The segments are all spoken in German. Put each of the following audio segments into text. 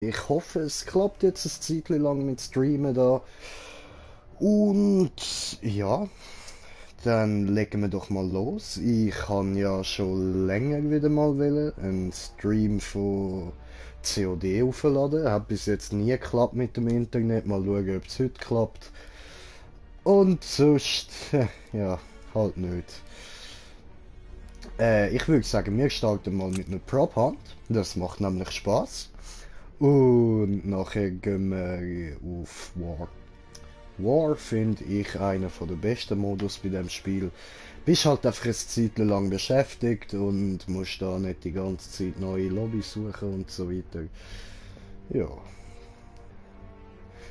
Ich hoffe, es klappt jetzt ein Zeitchen lang mit Streamen da. Und ja, dann legen wir doch mal los. Ich kann ja schon länger wieder mal einen Stream von COD aufladen. Hat bis jetzt nie geklappt mit dem Internet. Mal schauen, ob es heute klappt. Und sonst, ja, halt nicht. Ich würde sagen, wir starten mal mit einer Prop Hunt. Das macht nämlich Spaß. Und nachher gehen wir auf War. War finde ich einer der besten Modus bei dem Spiel. Bist halt einfach eine Zeit lang beschäftigt und musst da nicht die ganze Zeit neue Lobbys suchen und so weiter. Ja.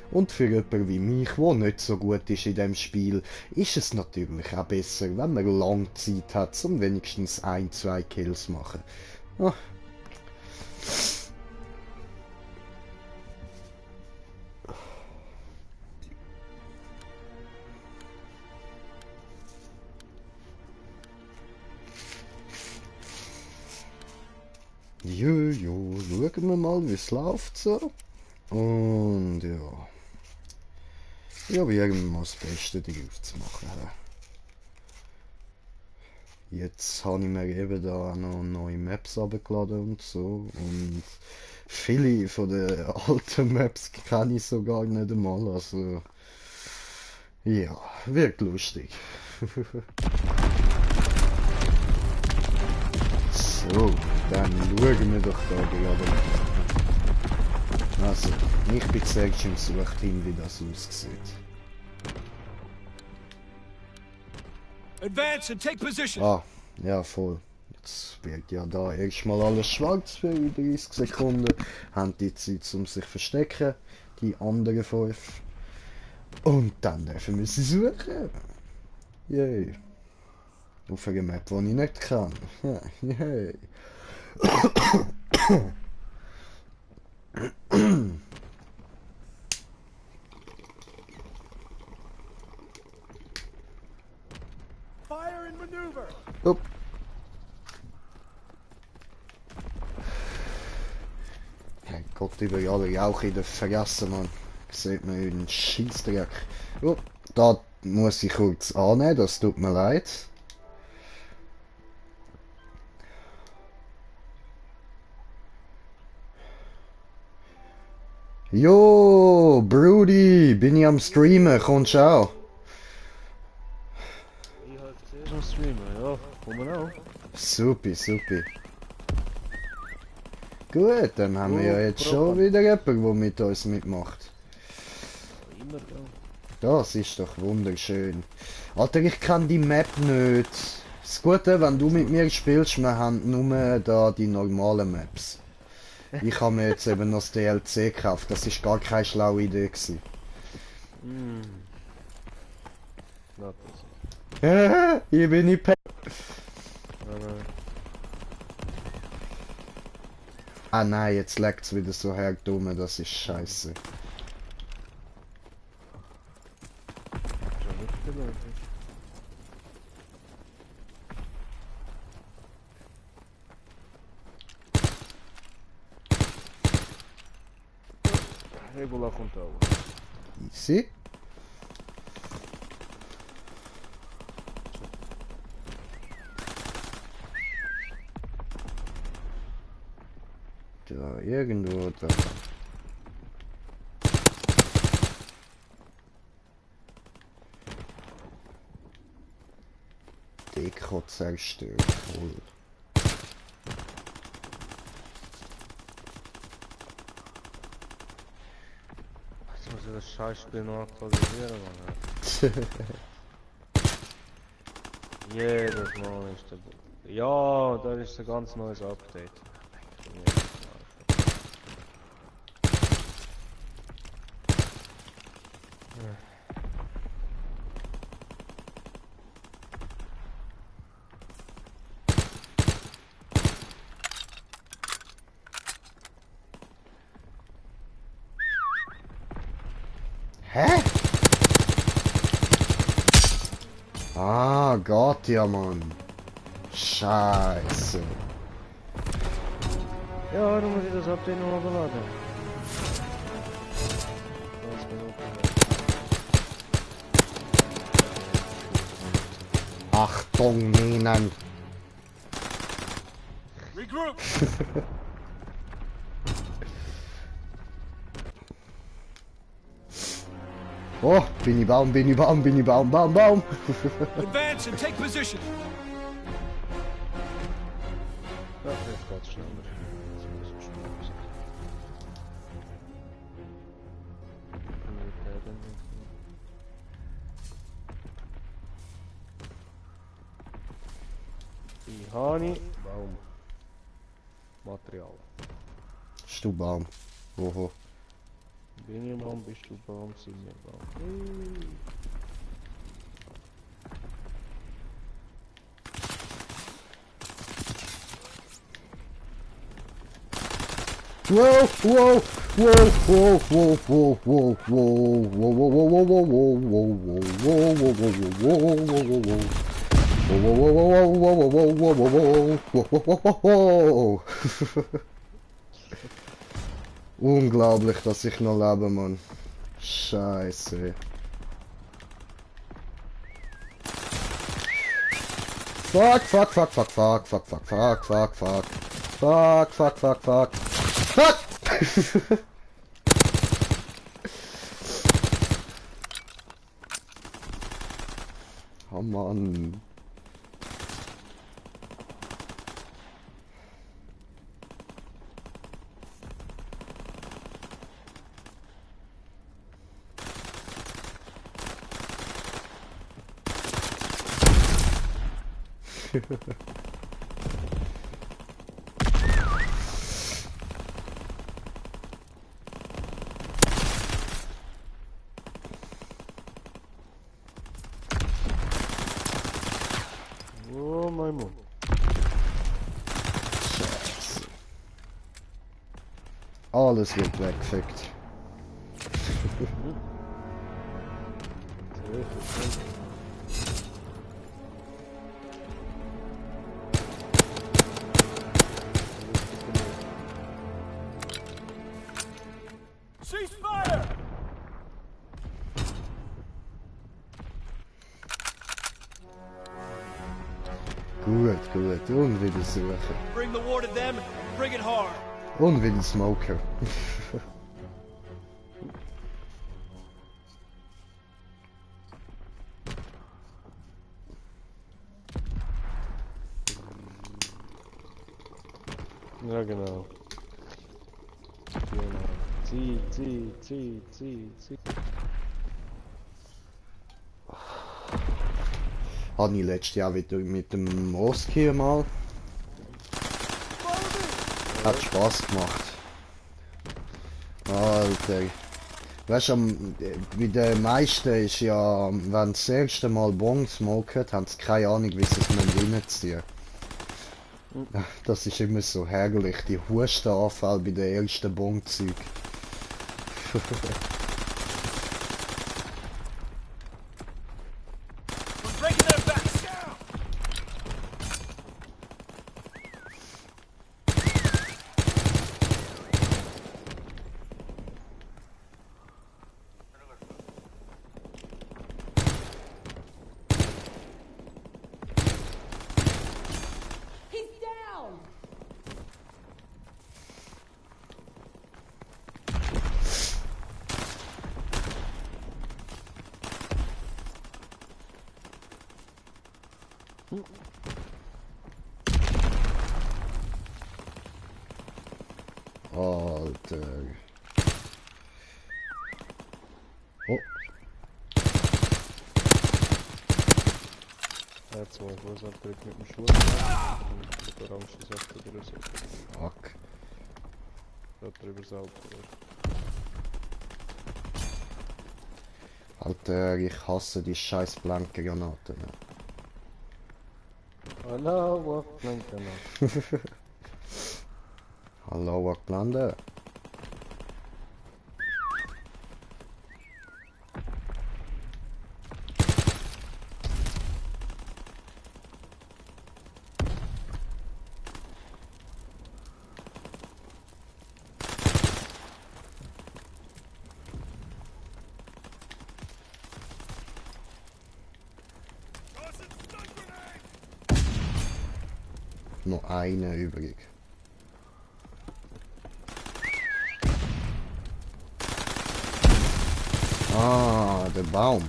Und für jemanden wie mich, der nicht so gut ist in dem Spiel, ist es natürlich auch besser, wenn man lange Zeit hat, um wenigstens ein, zwei Kills zu machen. Ah. Jojo, schauen wir mal, wie es läuft so. Und ja. Ja, wie irgendwann das Beste darauf zu machen. Jetzt habe ich mir eben da noch neue Maps abgeladen und so. Und viele von den alten Maps kenne ich so gar nicht einmal. Also, ja, wird lustig. So, dann schauen wir doch da gerade. Also, ich bin zuerst im Suchteam, wie das aussieht. Advance and take position. Ah, ja voll. Jetzt wird ja da erstmal alles schwarz für 30 Sekunden. Haben die Zeit zum sich verstecken, die anderen 5. Und dann dürfen wir sie suchen. Yay. Auf einer Map, die ich nicht kann. Yay. Fire and maneuver. Upp. Herrgott, über alle Jauch in der Fresse, Mann. Sieht man einen Scheissdreck. Oh, da muss ich kurz annehmen, das tut mir leid. Jo, Brudi, bin ich am Streamen, kommst du auch? Ich halt zuerst am Streamen, ja, kommen auch. Supi, supi. Gut, dann haben wir ja jetzt schon Propan. wieder jemanden, der mit uns mitmacht. Immer da. Das ist doch wunderschön. Alter, ich kann die Map nicht. Das Gute, wenn du mit mir spielst, wir haben nur da die normalen Maps. Ich habe mir jetzt eben noch das DLC gekauft, das ist gar keine schlaue Idee gewesen. Na, das ist. Hier bin ich Nein. Ah nein, jetzt leckt's wieder so her dumm, das ist scheiße. Schon nicht gelernt. Regula kommt auch. Easy. Da, irgendwo da. Deko zerstört, voll. Jetzt muss ich das Scheißspiel noch aktualisieren, Mann. Jedes Mal ist der... Ja, da ist ein ganz neues Update. Hä? Ah, Gott, ja, Mann. Scheiße. Ja, dann muss ich das Update noch runterladen. Achtung, Minen. Regroup. Oh, bin ich Baum, bin ich Baum, bin ich Baum, Baum, Baum. Advance and take position. Ja, jetzt geht's schneller. Die Hani, Baum. Material. Bist du Baum? Oho. Bin ich Baum, bist du Baum, sind wir Baum. Wow, wow, wow, wow, wow, wow, wow, wow, wow, wow, wow, wow, wow. Unglaublich, dass ich noch lebe, Mann. Scheiße. Fuck, fuck, fuck, fuck, fuck, fuck, fuck, fuck, fuck, fuck. Fuck, fuck, fuck, fuck. Fuck! Oh Mann. Oh, mein Mann. Alles wird weggefickt. Cease fire. Gut, gut. Und wieder suchen. Bring the war to them. Bring it hard. Und wieder Smoker. Ja, genau. Genau. Zieh, zieh, zieh, zieh, zieh. Habe ich letztes Jahr wieder mit dem Oski mal. Hat Spaß gemacht. Alter. Weißt du, wie der meisten ist ja, wenn sie das erste Mal Bon smoken, haben sie keine Ahnung, wie sie es reinziehen. Das ist immer so herrlich, die Hustenanfälle bei den ersten Bon-Zeug. We're breaking their backs. He's down! Alter. Oh, Jetzt mal, wo ist er direkt mit dem Schuh? Mit orange Saft oder so. fuck. Da drüber sauber. Alter, ich hasse die scheiß blanken Granaten. Hallo, was nennt er noch? Hallo, was gelandet? Tossing stun grenade. noch einen übrig. Ah, der Baum.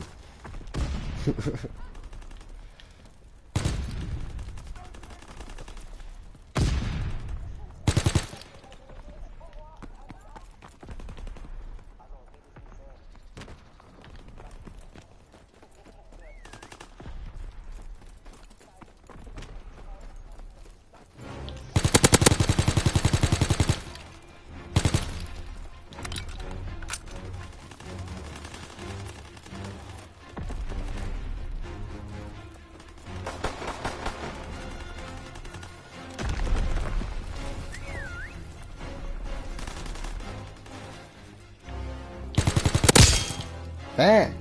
Bam!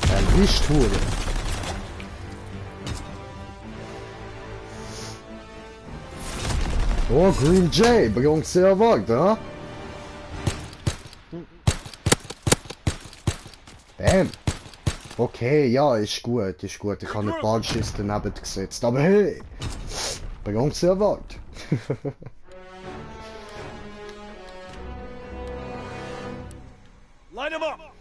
Erwischt wurde. Oh, Green Jay, begangt sehr weit, ha? Bam! Okay, ja, ist gut, ist gut. Ich habe ein paar Schiss daneben gesetzt, aber hey! Begangt sehr weit. Light him up!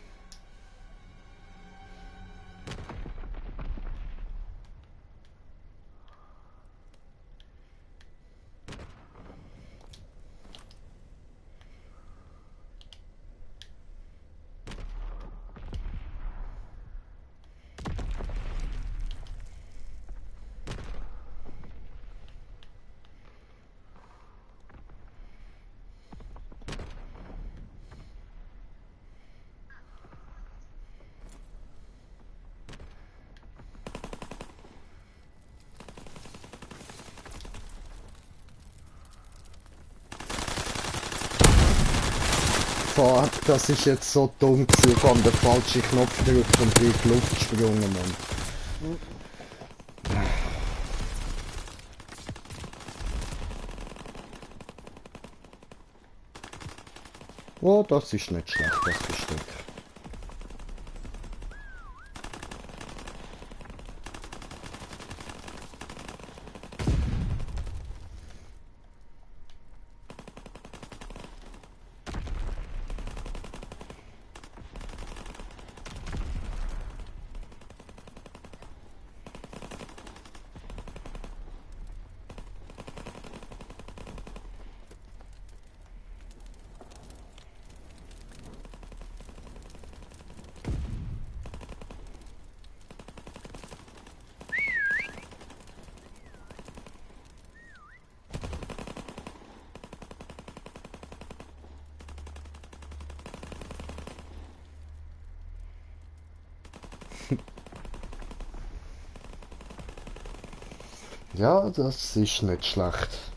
Fuck, das ist jetzt so dumm gewesen. Ich habe den falschen Knopf gedrückt und bin in die Luft gesprungen, Mann. Oh, das ist nicht schlecht, das bestimmt. Ja, das ist nicht schlecht.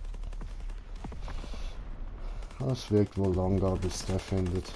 Es wird wohl lang gehen, bis der findet.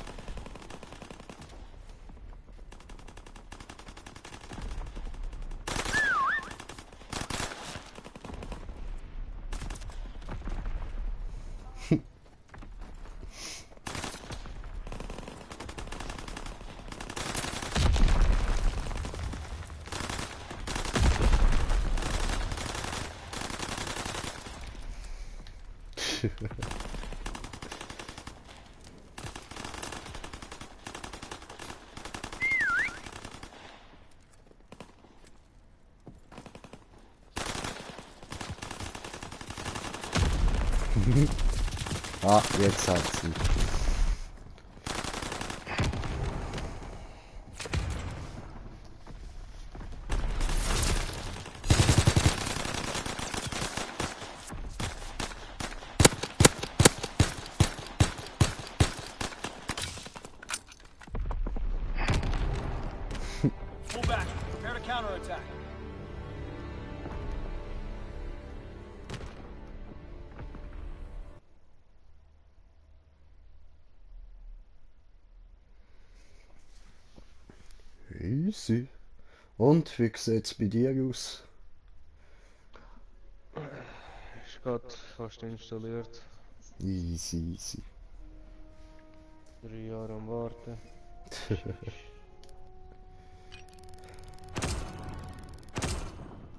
Ah, jetzt hat sie. Pull back. Prepare to counterattack. Easy. Und wie sieht's bei dir aus? Ist gerade fast installiert. Easy, easy. 3 Jahre am Warten.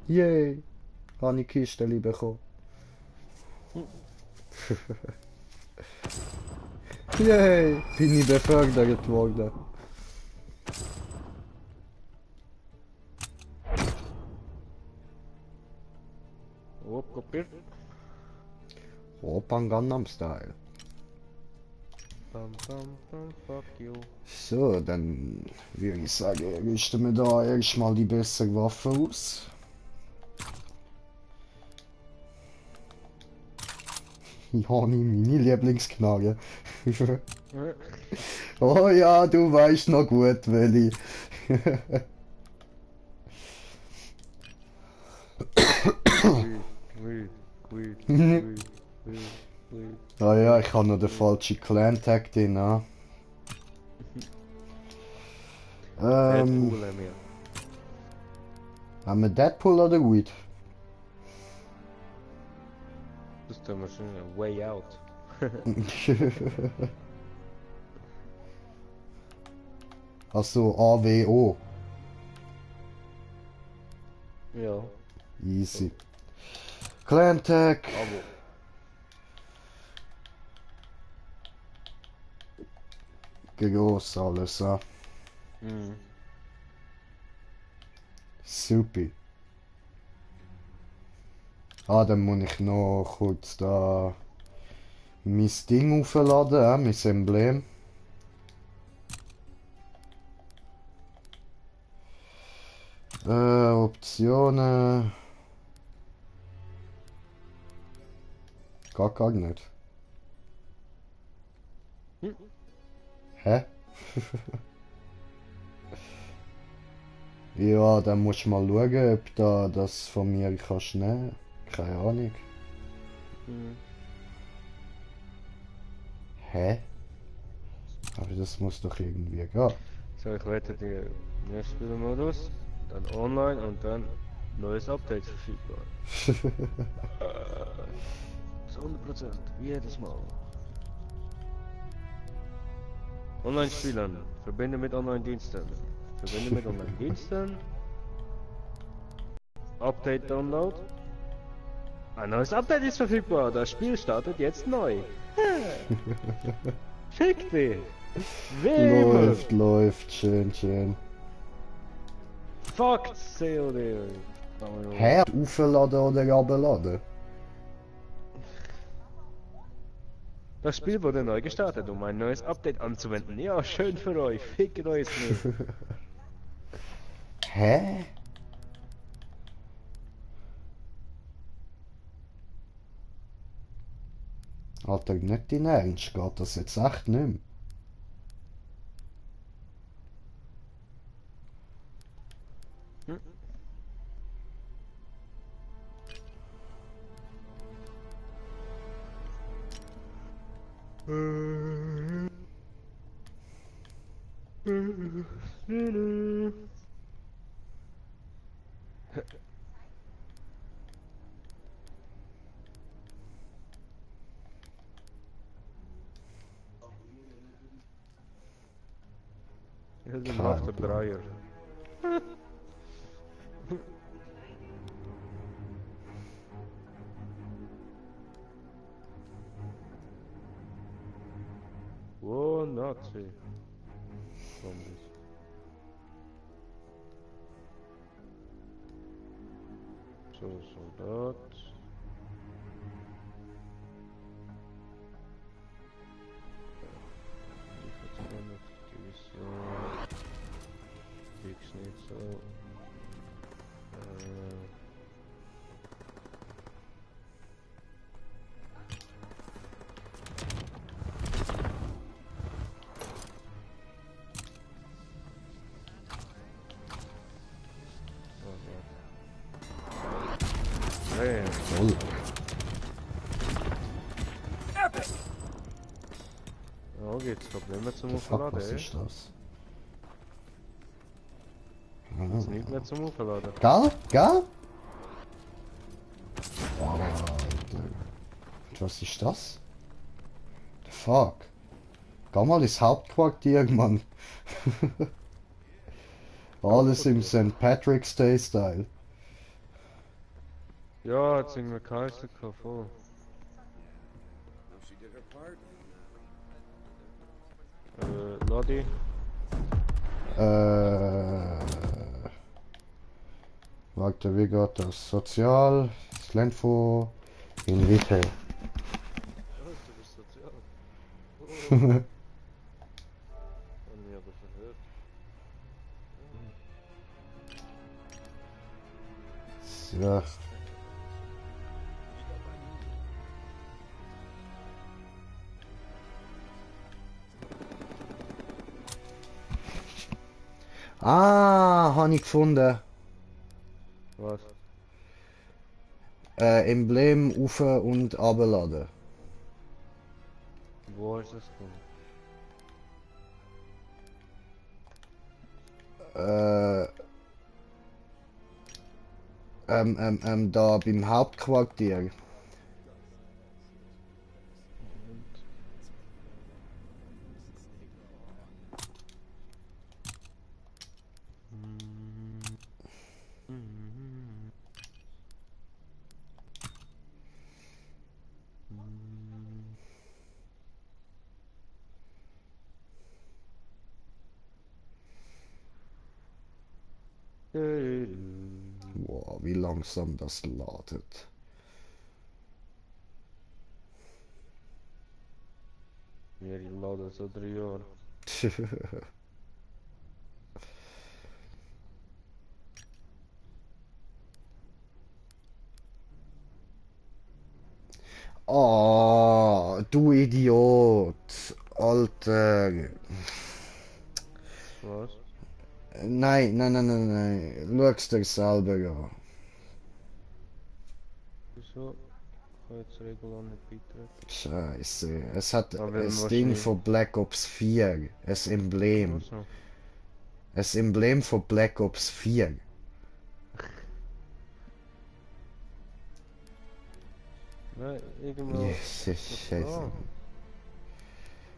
Yay! habe ich Kisteli bekommen. Yay, bin ich befördert worden. Kopiert. Opern Gangnam Style. Bam, bam, bam, fuck you. So, dann würde ich sagen, rüsten wir da erstmal die bessere Waffe aus. Ja, nicht meine Lieblingsknarre. Oh ja, du weißt noch gut, Welli. Ah ja, ich habe noch den falschen Clan-Tag drin. Ah. Deadpool haben wir. Haben wir Deadpool oder Weed? Das tun wir schon. Way out. Also AWO. Ja. Easy. Clan-Tag. Aber. Gross alles, ah. Mhm. Super. Ah, dann muss ich noch kurz da mein Ding aufladen, mein Emblem. Optionen. Gar nicht. Hm. Hä? Ja, dann musst du mal schauen, ob da das von mir kannst nehmen. Keine Ahnung. Mhm. Hä? Aber das muss doch irgendwie gehen. So, ich wette den Mehrspielermodus, dann online und dann neues Update verfügbar. Zu 100%, wie jedes Mal. Online spielen, verbinden mit Online-Diensten. Verbinden mit Online-Diensten. Update Download. Ein neues Update ist verfügbar, das Spiel startet jetzt neu. Fick dich! Läuft, schön, schön. Fuck COD! Hä? Aufladen oder abladen? Das Spiel wurde neu gestartet, um ein neues Update anzuwenden. Ja, schön für euch. Fickt euch nicht. Hä? Alter, nicht in Ernst, geht das jetzt echt nicht mehr? Ja, du machst der Dreier. Oh, Nazi. Zombies. So, Soldat. Division. Kriegsschnitzel. Voll. Ja, geht's Probleme zum Fuck, Aufladen, was ey. ist das? Ist nicht mehr zum Aufladen. Gell? Gell? Alter. Und was ist das? The fuck? Geh mal ins Hauptquartier, Mann. Alles im St. Patrick's Day Style. Ja, hat's irgendwie geheißen, voll. Lodi. Warte, wie geht das? Sozial, Slenfo, in Retail. Oh, du bist sozial. Oh, haben wir aber verhört. Ja. Ah, habe ich gefunden. Was? Emblem auf und abladen. Wo ist das gekommen? Da beim Hauptquartier. Moment. Wow, wie langsam das ladet. Wir laden so 3 Jahre. Oh, du Idiot. Alter. Was? Nein, nein, nein, nein, nein. Schau's dir selber an. Wieso? Ich kann jetzt Regel auch nicht beitreten. Scheiße. Es hat Aber ein Ding wahrscheinlich. von Black Ops 4. Ein Emblem. Also. Ein Emblem von Black Ops 4. Nein, irgendwo. Scheiße. Ah,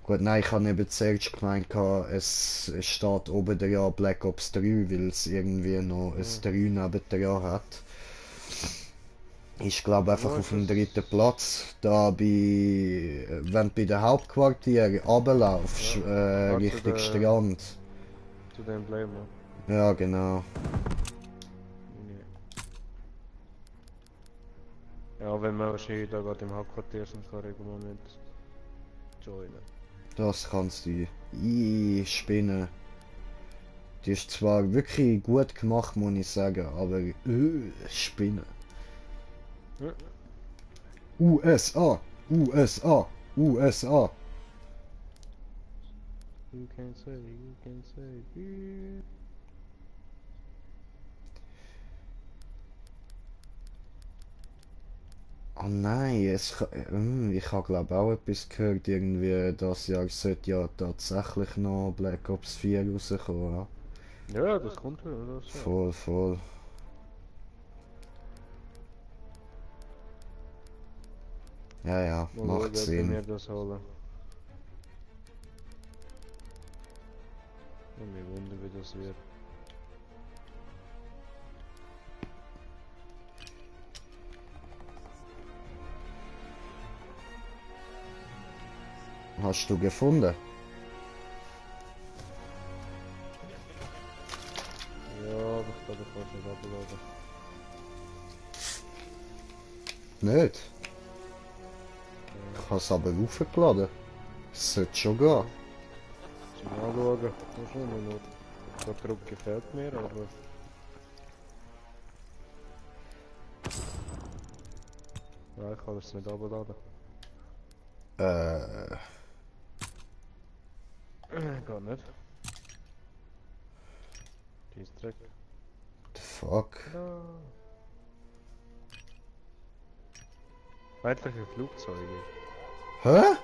Gut, nein, ich habe eben zuerst gemeint, es steht oben dran Black Ops 3, weil es irgendwie noch ein 3 nebendran hat. Ich glaube einfach wo auf ist dem das? 3. Platz, da bei, wenn du bei den Hauptquartier runterlaufst, Ja. Zu Richtung der, Strand. zu dem Emblem, ne? Ja, genau. Ja, wenn man wahrscheinlich da gerade im Hauptquartier sind, kann ich mal nicht joinen. Das kannst du. Spinnen. Die ist zwar wirklich gut gemacht, muss ich sagen, aber Spinnen. Ja. USA! USA! USA! You can say, you can say. Oh nein, ich habe glaube auch etwas gehört, irgendwie das Jahr sollte ja tatsächlich noch Black Ops 4 rauskommen. Ja? Ja, das kommt wieder, das ja. Voll, voll. Ja, ja, Mal macht schauen, ob ich Sinn. mir das hole. Und mich wundern, wie das wird. Hast du gefunden? Ja, aber ich glaube, ich kann es nicht abladen. Nicht? Ich habe es aber aufgeladen. Es sollte schon gehen. Zum Anschauen. Muss schon noch. Der Druck gefällt mir, aber. Ja, ich kann es nicht abladen. Gar nicht. Scheissdreck. The fuck? Ja. Feindliche Flugzeuge. Hä?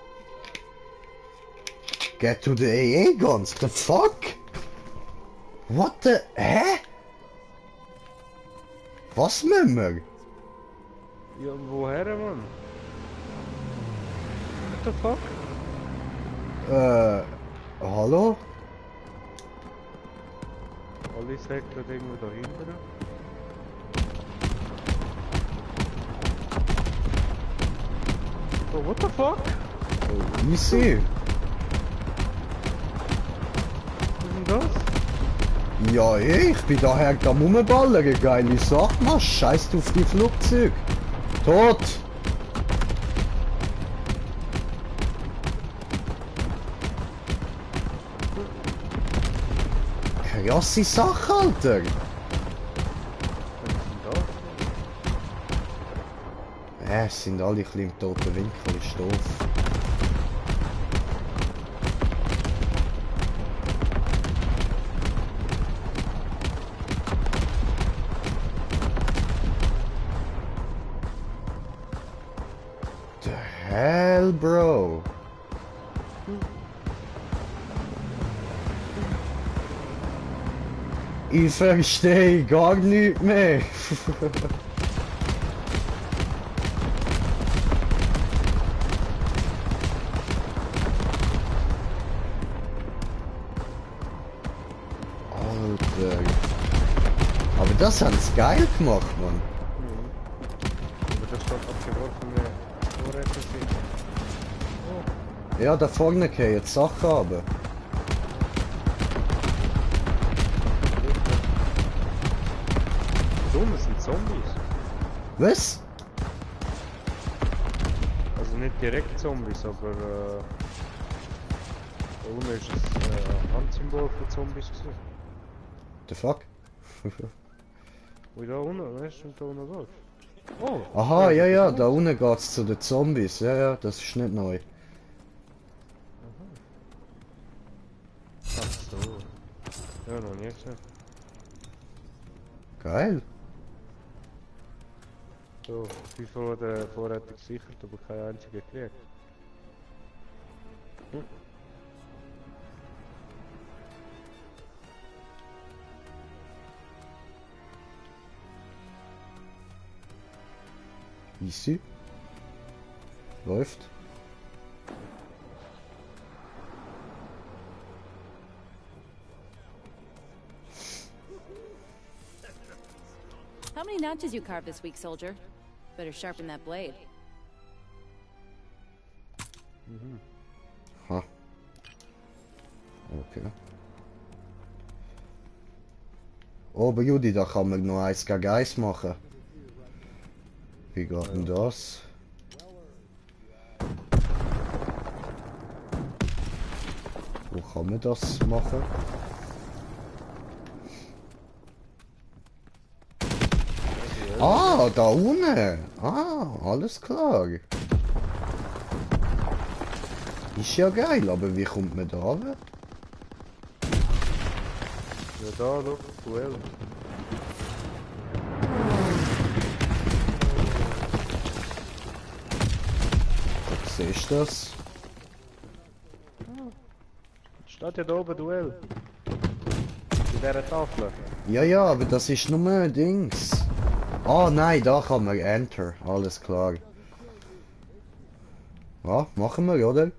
Get to the AA guns, the fuck? What the... Hä? Was müssen wir? Ja, woher, Mann? What the fuck? Hallo? Alle säckeln irgendwo dahinter. Oh, what the fuck? Easy. Was ist denn das? Ja, ich bin daher am Rumballern, geile Sache, Mann. Scheiß auf die Flugzeug. Tot. Krasse Sache, Alter. Was ist denn das? Es sind alle ein bisschen im toten Winkel, ist doof. The hell, Bro? Ich verstehe gar nichts mehr. Alter. Aber das haben sie geil gemacht, Mann. Aber das steht abgeworfene Vorräte sind. Oh, Ja, da vorne gehen jetzt Sachen runter. dumm, das sind Zombies. Was? Also nicht direkt Zombies, aber da unten ist ein Handsymbol für Zombies gewesen. The fuck? Wo da unten, weißt du, und da unten läuft. Oh! Aha, ja, das ja, ist da uns. unten geht's zu den Zombies. Ja, ja, das ist nicht neu. Ach so. Ja, noch nie gesehen. Geil. So, 5 Vorräte gesichert, aber keine einzige gekriegt. Easy. Läuft. How many notches you carved this week, soldier? Better sharpen that blade. Ha. Okay. Oh, aber Judy, da kann man noch 1 gegen 1 machen. Wie geht denn das? Wo kann man das machen? Ah, da unten! Ah, alles klar. Ist ja geil, aber wie kommt man da runter? Ja, da, schau, Duell. Siehst du das? Steht ja da oben Duell. In dieser Tafel. Ja, ja, aber das ist nur Dings. Ah, nein, da kann man Enter. Alles klar. Ja, machen wir, oder? Mhm.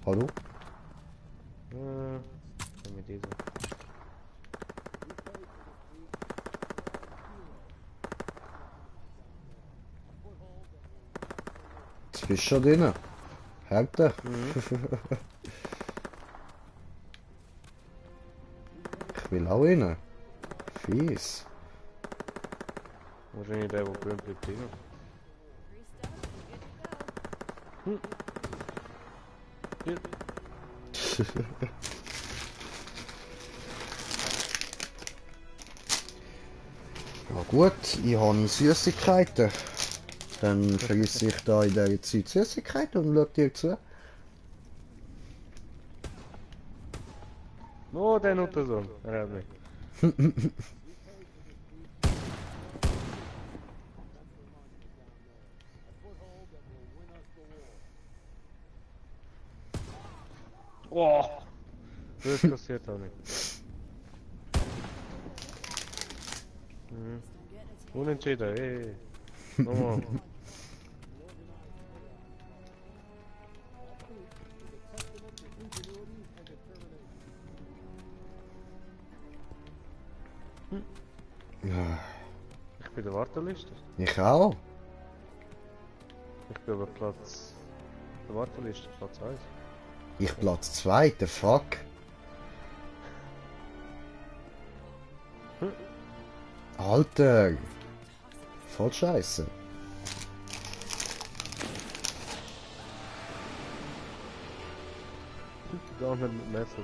Hallo? Mit dieser. Jetzt bist du schon drin. Härte. Ich will auch rein. Fies. Wahrscheinlich der, der grün bleibt drin. Hier. Ja gut, ich habe Süßigkeiten. Dann vergesse ich da in dieser Zeit Süßigkeiten und schau dir zu. Oh, der Nuttersohn. Er hat mich. Oh! Das kassiert auch nicht. Unentschieden, ey. Nochmal. Ja. bin der Warteliste. Ich auch. Ich bin aber Platz... Der Warteliste, Platz 1. Ich Platz 2, the fuck. Alter. Voll scheiße. Da mit Messer.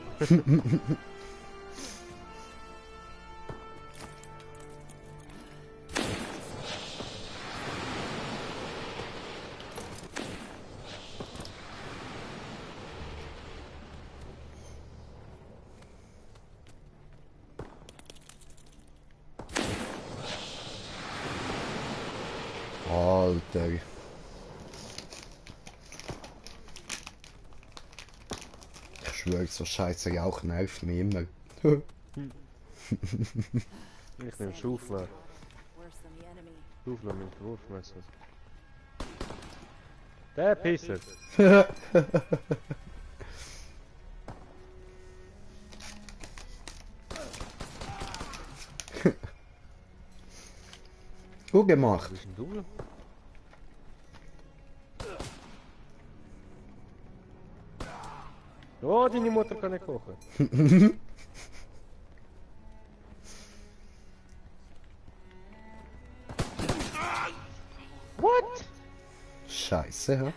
Alter. Ich schwöre, so scheiße Rauch nervt mich immer. Ich nehme Schaufler. Worse than the enemy. Schaufler mit Wurfmesser. Der Pisser! Gut gemacht. Wo ist denn du? Oh, deine Mutter kann nicht kochen. What? Scheiße, hä? I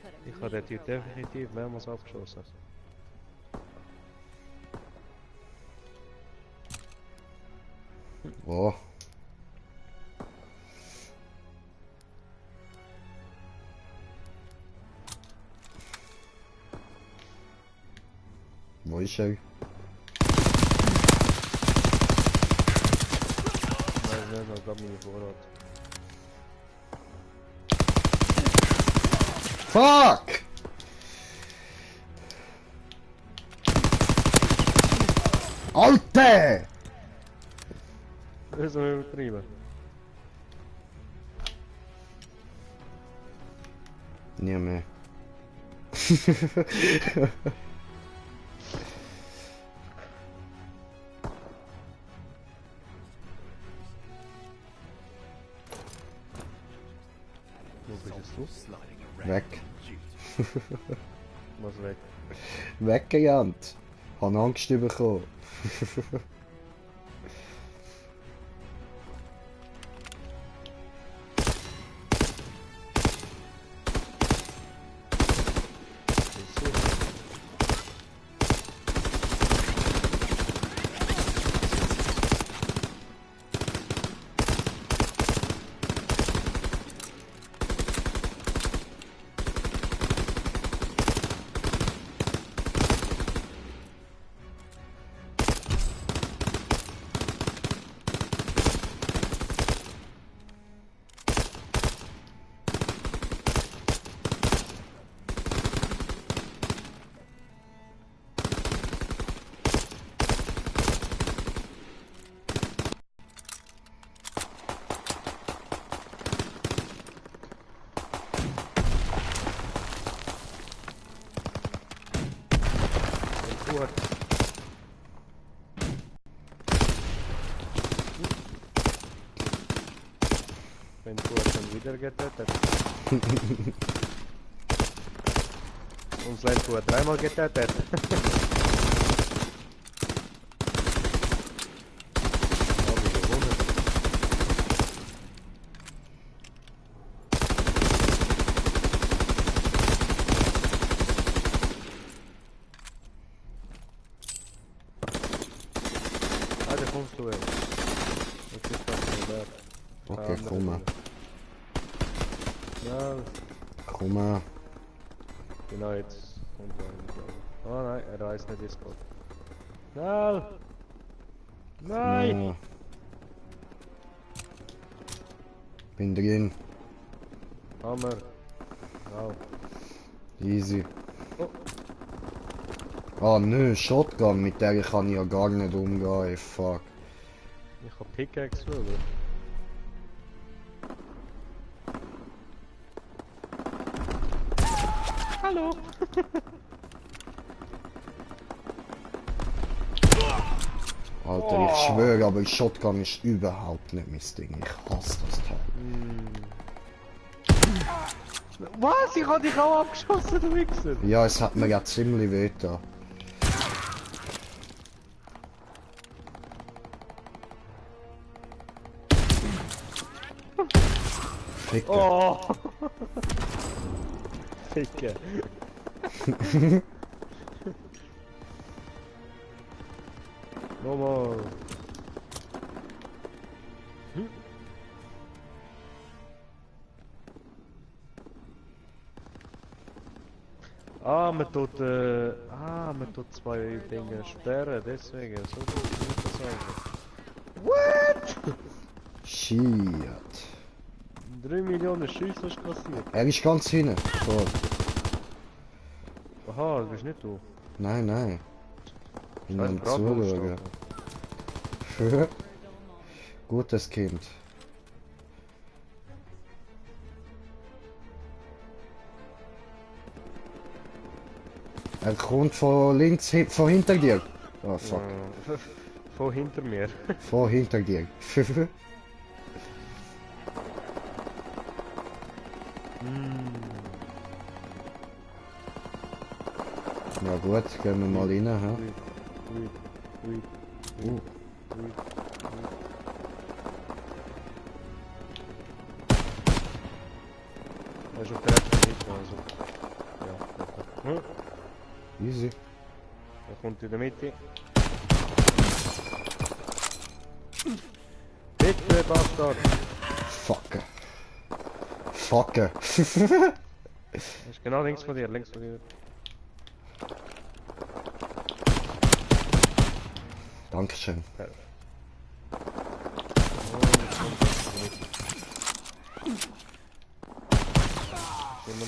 could have. Ich habe den Typ definitiv mehrmals abgeschossen. Oh. Wo ist er? Nein, nein, ich habe meine Vorrat. Fuck! Alter! Das ist so übertrieben. Nie mehr. Wo bist du? Weg. Was weg? Weggerannt. Hab Angst bekommen. Gut. Wenn du dann wieder getötet. Uns Lenko hat dreimal getötet. Hab ich gewonnen. Ah, da kommst du jetzt. Jetzt ist das nicht da. Okay, komm mal. Ja, Komm mal. genau jetzt kommt er. Oh nein, er weiß nicht Discord. Nein! Nein! Ja. Bin drin. Hammer! Wow. Easy. Oh. Ah nö, Shotgun, mit der kann ich ja gar nicht umgehen, ey, fuck. Ich hab Pickaxe, oder? Hallo! Alter, ich schwöre, aber Shotgun ist überhaupt nicht mein Ding. Ich hasse das Teil. Was? Ich hab dich auch abgeschossen, du Wichser! Ja, es hat mir ja ziemlich weh da. Ficker. Oh! Ficke. Nochmal. Man tut zwei Dinge sperren, deswegen. So gut das sagen. What? Shit. 3 Millionen Schüsse hast du kassiert. Er ist ganz hinten. So. Aha, das bist nicht du. Nein, nein. Ich Scheiß nehme Bratwurst, zuschauen. Alter. Gutes Kind. Er kommt von links, von hinter dir. Oh fuck. Von hinter mir. Von hinter dir. Ja gut, gehen wir mal rein. Ha? Er ist auf der rechten Seite, also. Ja, Easy. er kommt in der Mitte. Bitte, Bastard! Fucker. Fucker. Er ist genau links von dir, links von dir. Dankeschön.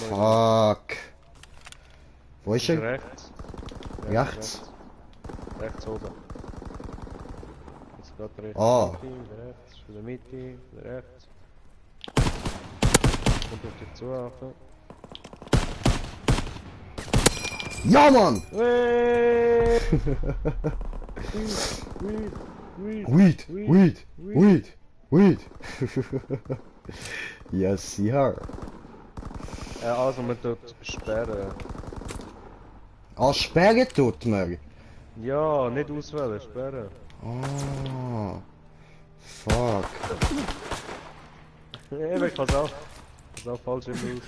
Fuck. Wo ist er? Rechts. Rechts? Rechts oben. Jetzt geht er rechts. Ah. Wieder rechts, wieder Mitte, wieder rechts. Kommt auf dich zu, Achtung. Ja, Mann! Weed! Weed, weed, weed, weed. Yes, ja. Also man tut sperren. Ah, sperren tut man. Ja, nicht auswählen, sperren. Ah. Fuck. Eben, ich hab's auch falsch immer ausgewählt.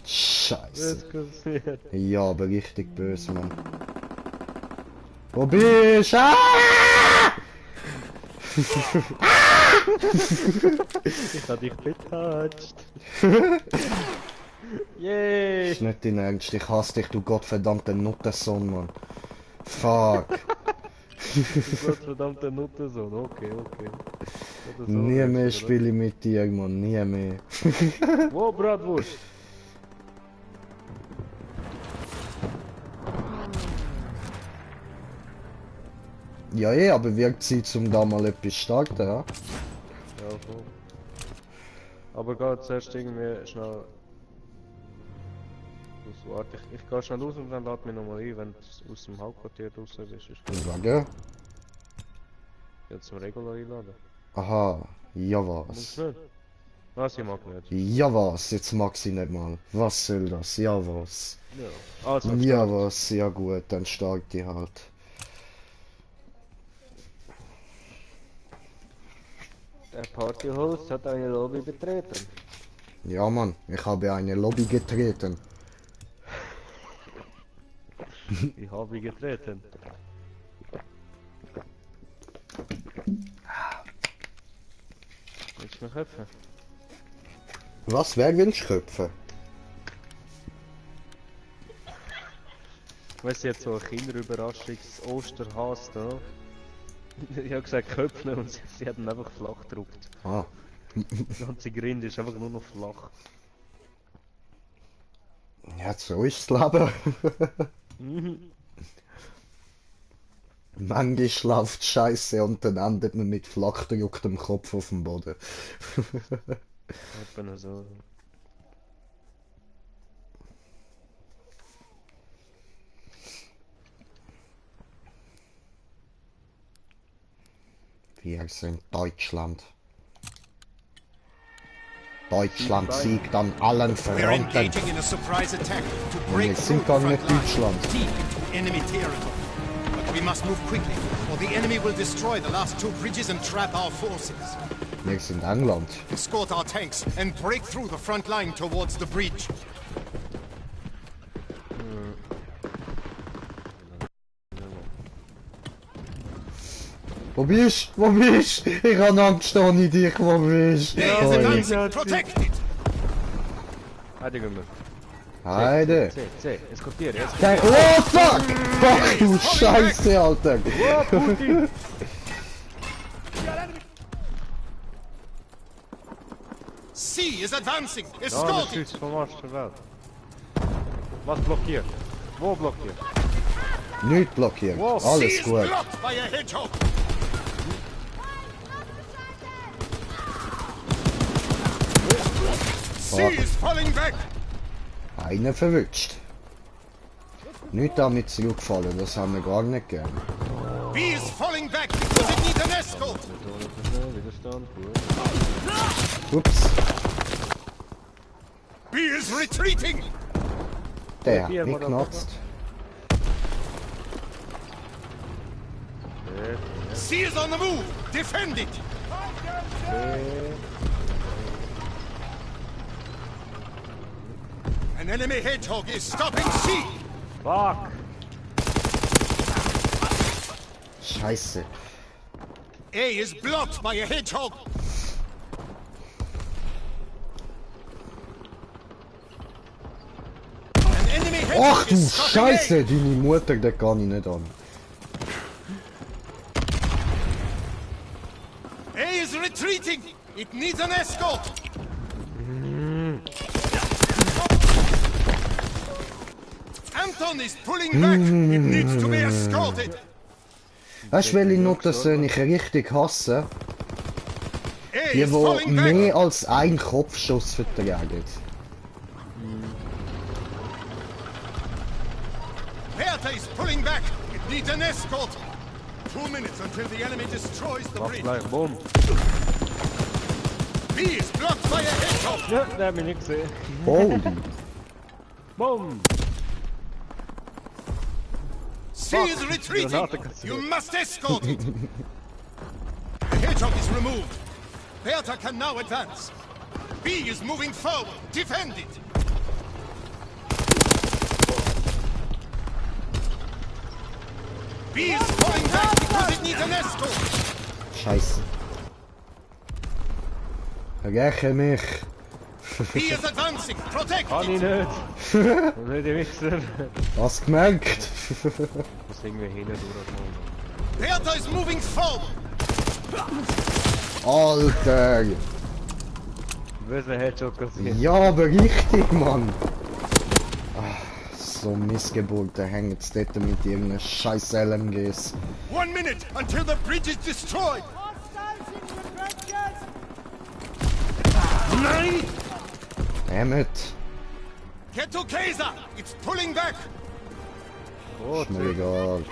Scheiße. Das passiert. Ja, aber richtig böse, Mann. Wo bist du? Ah! Ich hab dich betouched. Yay! Ist nicht dein Ernst, ich hasse dich, du gottverdammter Nuttensohn, Mann. Fuck. Du gottverdammter Nuttensohn, okay. Oder so Nie willst mehr du, spiele ich mit dir, Mann, nie mehr. oder? Wo, Bratwurst? Ja, aber wird Zeit, zum da mal etwas starten, ja? Ja, so. Aber geh zuerst irgendwie schnell... Warte, ich geh schnell raus und dann lad mich nochmal ein, wenn du aus dem Hauptquartier raus bist. Ist gut. Sagen? Jetzt zum Regular einladen. Aha, ja Muss was. nicht. Was, ich mag nicht. Ja was, jetzt mag sie nicht mal. Was soll das? Ja was. Ja. Also, Ja was, ja gut, dann stark die halt. Der Partyhost hat eine Lobby betreten. Ja Mann, ich habe eine Lobby getreten. Ich habe getreten. Willst du noch helfen? Was, wer will köpfen? Weißt du, jetzt so eine Kinderüberraschungs-Osterhass da? Ich habe gesagt köpfen und sie hat ihn einfach flach gedruckt. Ah, Die ganze Grinde ist einfach nur noch flach. ja so ist das Leben. Manchmal läuft Scheiße und dann endet man mit flach gedrucktem Kopf auf dem Boden. Etwa so. Wir sind Deutschland. Deutschland siegt an allen We're Fronten. engaging in a surprise attack to Wir break sind through gar the nicht front line, Deutschland. deep into enemy territory. But we must move quickly, or the enemy will destroy the last two bridges and trap our forces. Wir sind England. Escort our tanks and break through the front line towards the bridge. Wo bist du? Wo bist du? Ich hab Angst, ohne dich. Wo bist du? There is Hoi. advancing. Protect it. Heide gehen wir. Heide. C, eskortiere, Kein... Oh, fuck! Ach du Scheiße, Alter! Putin! C is advancing. Ja, das Escort it. Schütz vom Arsch der Welt. Was blockiert? Wo blockiert? Nicht blockieren. Wow. C Alles is gut. blocked by a hedgehog. C is falling back. Einen verwünscht. Nicht damit zurückfallen, das haben wir gar nicht gern. B is falling back because it needs an escort. Widerstand, gut. Ups, B is retreating. der hat mich genutzt. C is on the move. Defend it. An enemy hedgehog is stopping C. Fuck! Scheiße. A is blocked by a hedgehog. An enemy hedgehog Ach du is stopping Scheiße, deine Mutter, der kann ich nicht an. A. A is retreating. It needs an escort. Anton is pulling back. It needs to be escorted. Weißt du, welche Noten ich richtig hasse? A Die, is falling back. die mehr als einen Kopfschuss vertragen. Bertha is pulling back. It needs an escort. 2 minutes until the enemy destroys the Mach bridge. gleich, bumm! B is blocked by a hedgehog. Ja, der hat mich nicht gesehen. Holy. Bumm! C is retreating. Granate kassiert. You must escort it. The hedgehog is removed. Bertha can now advance. B is moving forward. Defend it. B is falling back because it needs an escort. Scheiße. Räche mich. B is advancing. Protect Kann ich it. nicht! Nicht die Wichser! Hast gemerkt? Das irgendwie hinten durch. Bertha is moving forward. Alter. Böse Headshot kassiert. Ja, aber richtig, Mann. Ach, so Missgeburt, der hängt jetzt dort mit irgendeinen scheiß LMGs. 1 minute until the bridge is destroyed. Nein! Dammit. Get to Kaiser. It's pulling back. Oh, Ist mir egal.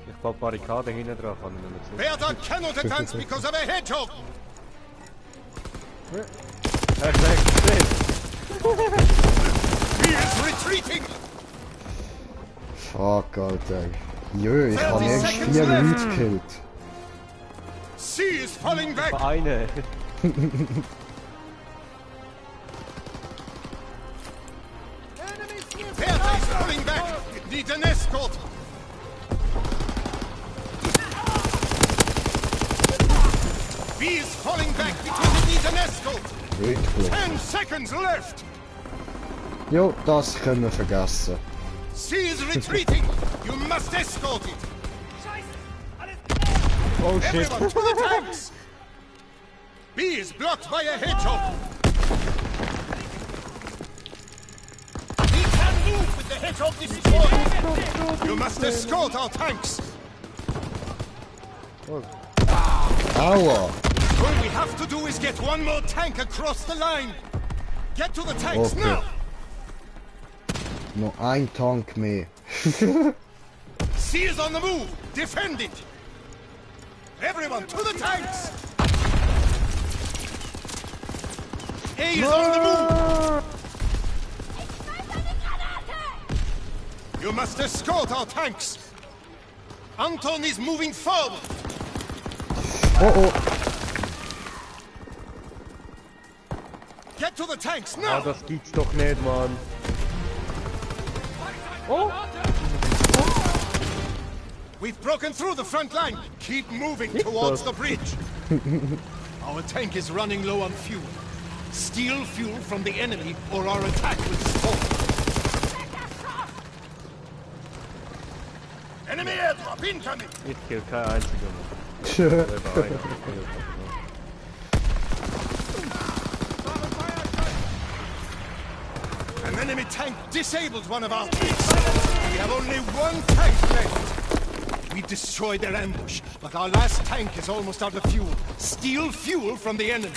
ich baue Barrikade hinten dran, kann ich nicht mehr Bertha cannot advance because of a hedgehog. sehen. Perfekt! He is retreating. Fuck, Alter. Jö, ich habe 30 erst seconds 4 left. Leute gekillt. C is falling back. Eine! Bertha is pulling back. It needs an escort. B is falling back because it needs an escort. Wirklich. 10 seconds left. Jo, das können wir vergessen. C is retreating. You must escort it. Oh shit! Everyone to the tanks. B is blocked by a hedgehog. He can move with the hedgehog destroyed. You must escort our tanks. Aua. All we have to do is get one more tank across the line. Get to the tanks Okay. now. Noch ein Tank mehr. C is on the move. Defend it. Everyone, to the tanks! A is on the move! You must escort our tanks! Anton is moving forward! Oh oh. Get to the tanks Ah, now! das gibt's doch nicht, Mann. Oh! We've broken through the front line! Keep moving towards the bridge! Our tank is running low on fuel. Steal fuel from the enemy or our attack will stall. Enemy airdrop incoming! Ich kill kein einziger mehr. Selber einer gekillt. An enemy tank disabled one of our troops. We have only one tank left. We destroyed their ambush, but our last tank is almost out of fuel. Steal fuel from the enemy.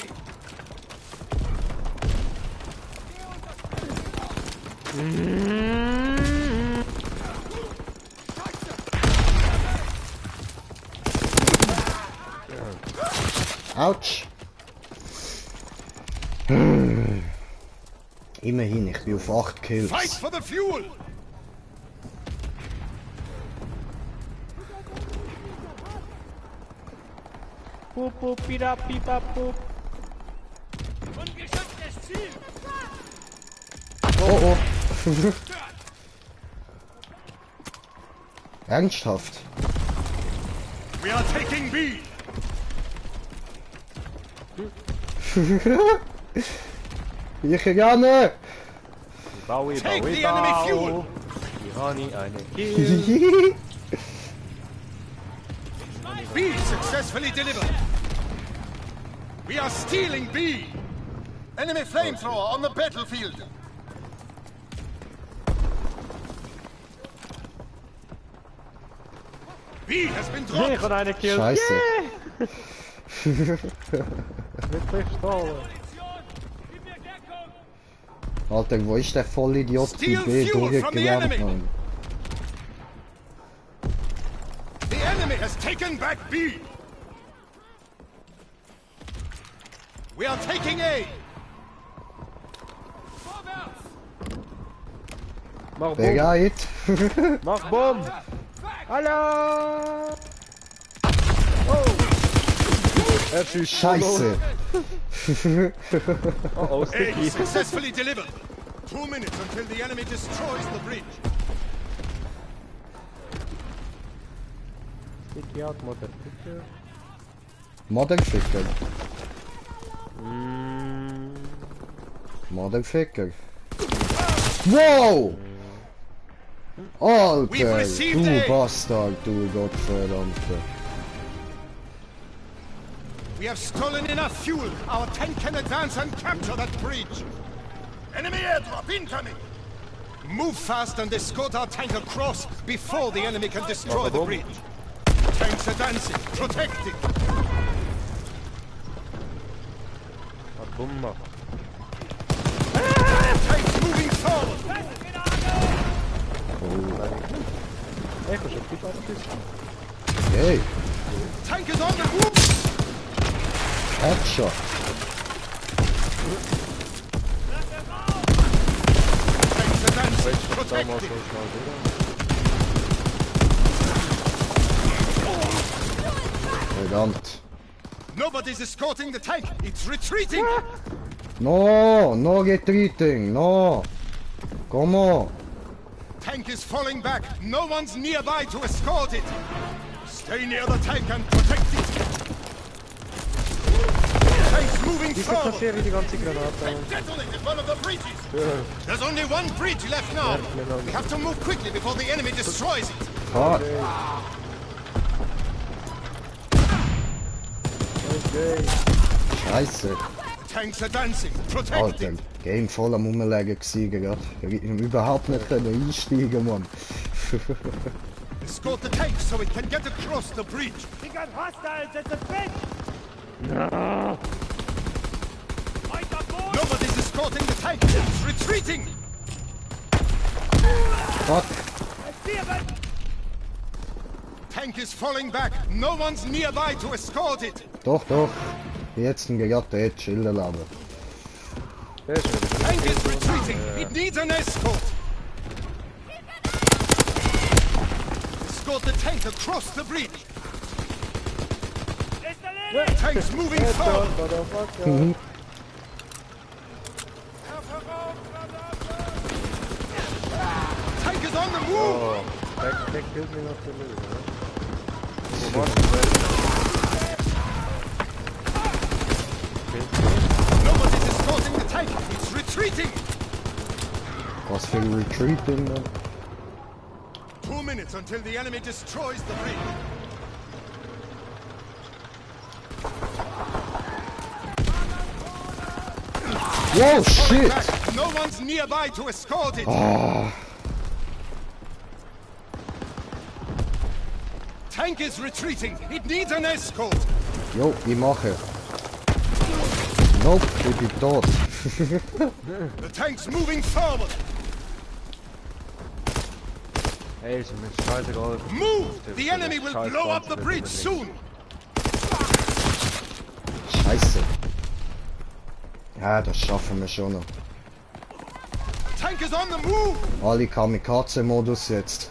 Autsch. Immerhin, ich bin auf 8 Kills. Fight for the fuel! Pup, pup, pida, pipa, pup. Ungeschütztes Ziel! Oh oh. Ernsthaft? We are taking B! Ich gerne! Baui, Take Baui, the enemy Bau. fuel. Die Honey, eine Kill. B successfully delivered. We are stealing B. Enemy flamethrower on the battlefield. B has been Ich dropped. habe eine Kill. Scheiße. Mit Pistolen. Gib mir Deckung! Alter, wo ist der Vollidiot Steal bei B fuel from the durchgelernt? enemy. Mann? The enemy has taken back B. We are taking A. Vorwärts! Mach Wer Bumm. geht? Mach Bumm. Hallo. Er schießt Scheiße. Oh, oh, A Sticky. successfully delivered. 2 minutes until the enemy destroys the bridge. Sticky out, Mutter. Bitte. Motherficker. Motherficker. Wow! We've Alter, received du A. Bastard, du Gottverdammte. We have stolen enough fuel. Our tank can advance and capture that bridge. Enemy airdrop incoming. Move fast and escort our tank across before the enemy can destroy the bridge. Tanks advancing. Protecting. Hat Bumm gemacht. Tanks moving forward. Ich hab schon viel abgeschossen. Hey, Tank is on the move. Headshot. Tanks advancing. Da mal so Protecting. schnell wieder. Verdammt. Nobody's escorting the tank. It's retreating. No, no retreating, no. Come on. Tank is falling back. No one's nearby to escort it. Stay near the tank and protect it. Tank's moving Ich forward. kassiere die ganze Granate. Detonated one of the bridges. There's only one bridge left now. We have to move quickly before the enemy destroys it. Ah, Okay. Scheiße. Tanks advancing. Alter, Protecting. Game voll am Umlegen gewesen gerade. Überhaupt nicht können einsteigen, Mann. Escort the tank so it can get across the bridge. We got hostiles at the bridge! No. Weiter vor! Nobody's escorting the tank. It's retreating. Fuck. Passieren! tank is falling back. No one's nearby to escort it. Doch, doch. Jetzt ein Gejagter, chillen aber. Der ist wieder. Tank is retreating. It needs an escort. Escort the tank across the bridge. Ist erledigt! Tank's moving forward. Motherfucker. Tank is on the move. Oh, der killt mich noch der Löwe, ne? Wo war's Nobody's escorting the tank. It's retreating. Was für ein Retreating, ne? 2 minutes until the enemy destroys the bridge. Whoa, shit! Back. No one's nearby to escort it. Ah, Tank is retreating. It needs an escort. jo, ich mache. Nope, ich bin tot. The tank's moving forward. Ey, ist mir scheißegal. Move! The enemy will blow up the bridge soon. Scheiße. Ja, das schaffen wir schon noch. Tank is on the move. Ali Kamikaze-Modus jetzt.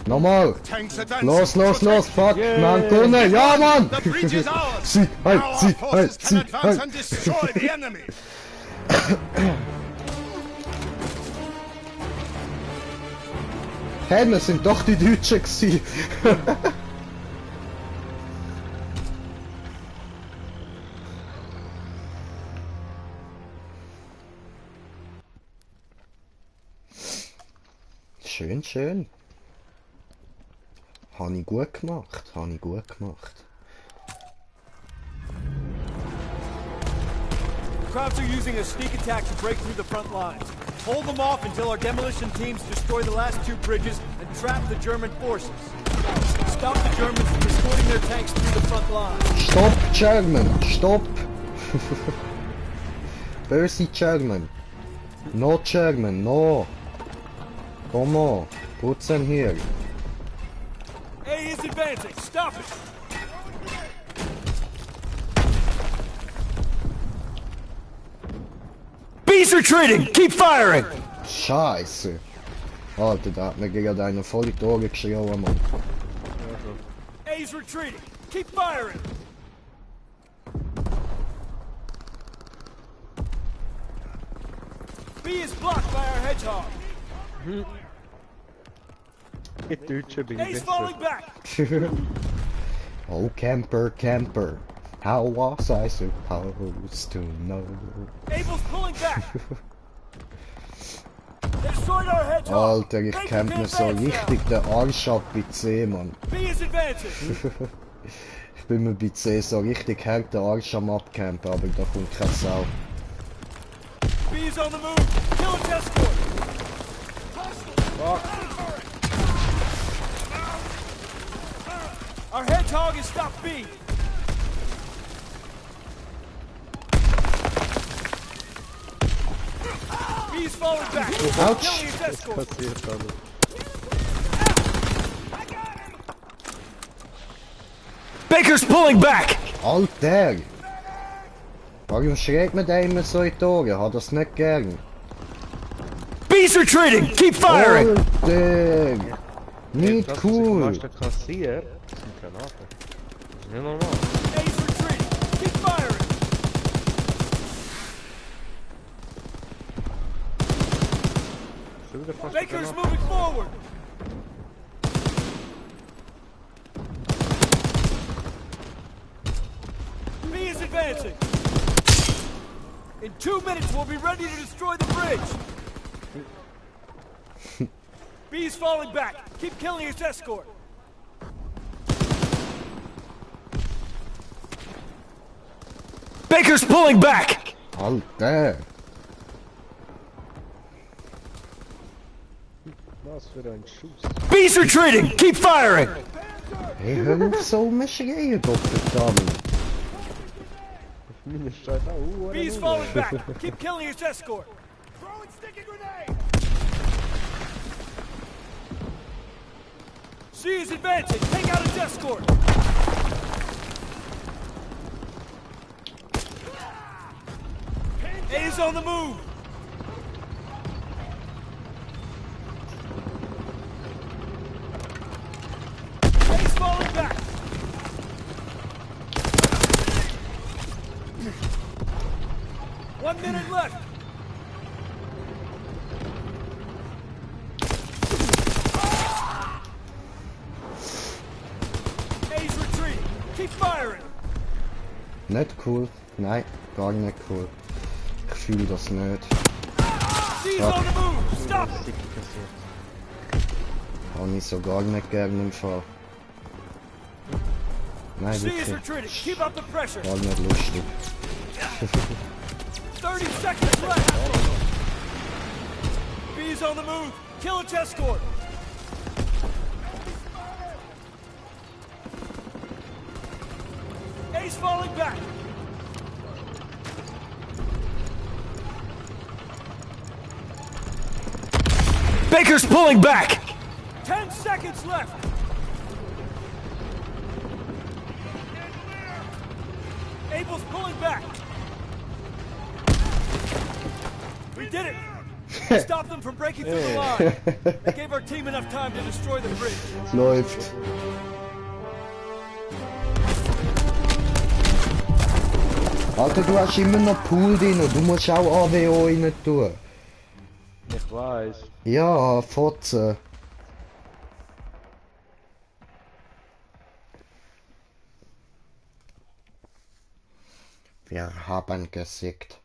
Nochmal! Tanks advancing. Los, los, los! Fuck! Yeah. Man, Kunde! Ja, Mann! The bridge is ours. Sie, halt, Now our sie, forces halt, can sie, advance halt! and destroy the enemy. Hey, wir sind doch die Deutschen gewesen! Schön, schön. Habe ich gut gemacht, habe ich gut gemacht. The Krauts are using a sneak attack to break through the front lines. Hold them off until our demolition teams destroy the last 2 bridges and trap the German forces. Stop the Germans from escorting their tanks through the front line. Stopp, German! Stopp! Böse German! No German, no! Come on, put them here. A is advancing. Stop it. B's retreating. Keep firing. Scheiße! Alter, da hat mir gegen einen voll in die Augen geschrien, Mann. A's retreating. Keep firing. B is blocked by our hedgehog. Die Deutsche bin ich A's falling besser. back. Oh, camper, camper. How was I supposed to know? Abel's pulling back. They destroyed our hedgehog. Alter, ich Make kämpf the mir so advance richtig den Arsch ab bei C, Mann. now. B is advancing. Ich bin mir bei C so richtig hart den Arsch am abcampen, aber da kommt keine Sau. B is on the move. Kill its escort. Our hedgehog has stopped B. B is falling back. Ouch. Killing its escort. Passiert alles. Baker's pulling back. Alter! Warum schreit mir der immer so in die Augen? Hat das nicht gern? B's retreating. Keep firing. Alter! Nicht Du cool! hast den kassiert. Das sind Granaten. Das ist nicht normal. A's retreating. Keep firing. Schon wieder fast Baker's Granaten. moving forward. B is advancing. In 2 minutes, we'll be ready to destroy the bridge. B is falling back. Keep killing its escort. Baker's pulling back. Alter! Was für ein Schuss. B's retreating. Keep firing. Hey, hör auf so rumschreien, Gottverdammt! Meine Scheiße. Oh, B's falling back. Keep killing its escort. Throwing sticky grenade. C is advancing. Take out its escort. A is on the move. A is falling back. One minute left. A's retreat. Keep firing. Nicht cool. Nein, gar nicht cool. Ich fühle das nicht. C's on the move. Stop it. Habe ich so gar nicht gerne im Fall. Nein, C is wirklich. retreating. Keep up the pressure. Gar nicht lustig. 30 seconds left. B is on the move. Kill its escort. A's falling back. Baker's pulling back. 10 seconds left. Abel's pulling back. We did it. We stopped them from breaking through the line. They gave our team enough time to destroy the bridge. Läuft. Alter, du hast immer noch Pool drin und du musst auch AWO rein tun. Ich weiß. Ja, Fotze. Wir haben gesiegt.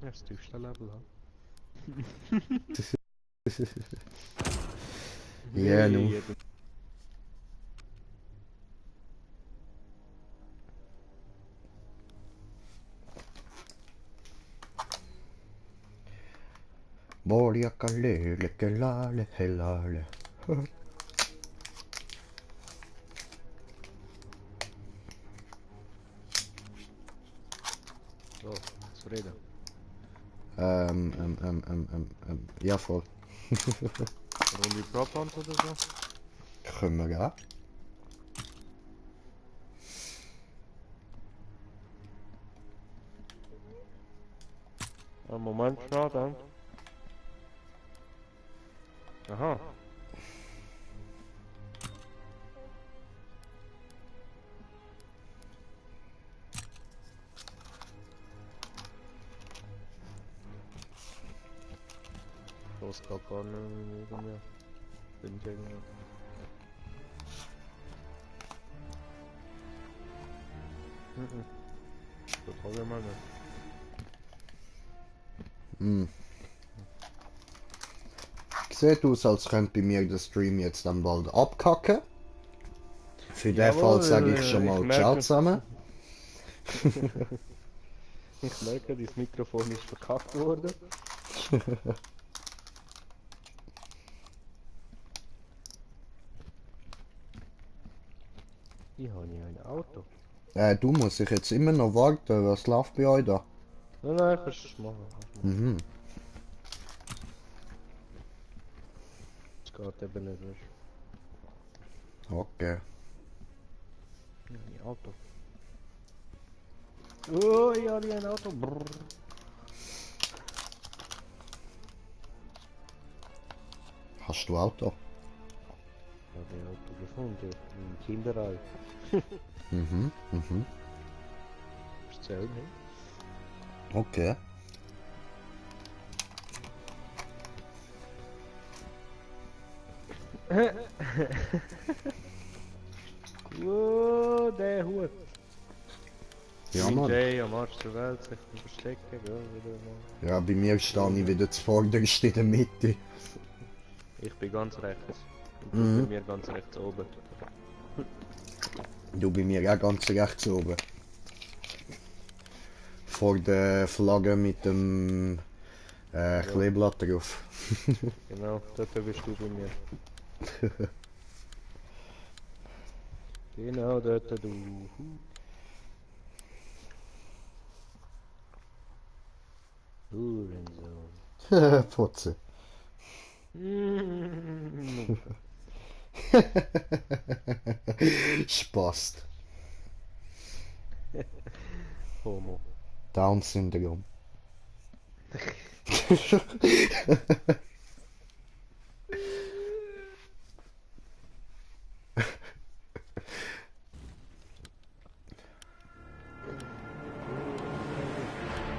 Das tiefste Level, ha? Ja, nu. Borjakalele, kelale, helale. So, zufrieden. Ja, voll. Runde Prop Hunt oder so? Können wir gehen. Einen Moment schnell, dann. Aha. Los, gar nicht mehr. Bin ich irgendwie. Total gemein. Sieht aus, als könnte bei mir der Stream jetzt dann bald abkacken. Für den Jawohl, Fall sage ich schon ich mal merke Ciao es. zusammen. Ich merke, dein Mikrofon ist verkackt worden. Ich habe nie ein Auto. Du musst ich jetzt immer noch warten, was läuft bei euch da? Nein, kannst du es machen. Mhm. Es geht eben nicht, weißt Okay. du. Ich habe ein Auto. Oh, ich habe ein Auto. Brrr. Hast du Auto? Ich habe ein Auto gefunden. Im Kinderreich. Mhm, mhm. Das zählt nicht. Okay. Oh, der Hut. Ja, Mann. Jay am Arsch der Welt sich verstecken, gell, wieder mal. Ja, bei mir stehe ich wieder zuvorderst in der Mitte. Ich bin ganz rechts. Und du Mhm. bei mir ganz rechts oben. Du bei mir auch ganz rechts oben. Vor der Flagge mit dem Kleeblatt drauf. Genau, dort bist du bei mir. Genau dort du. Hurensohn. Putze. Spaß. Homo. Down-Syndrom.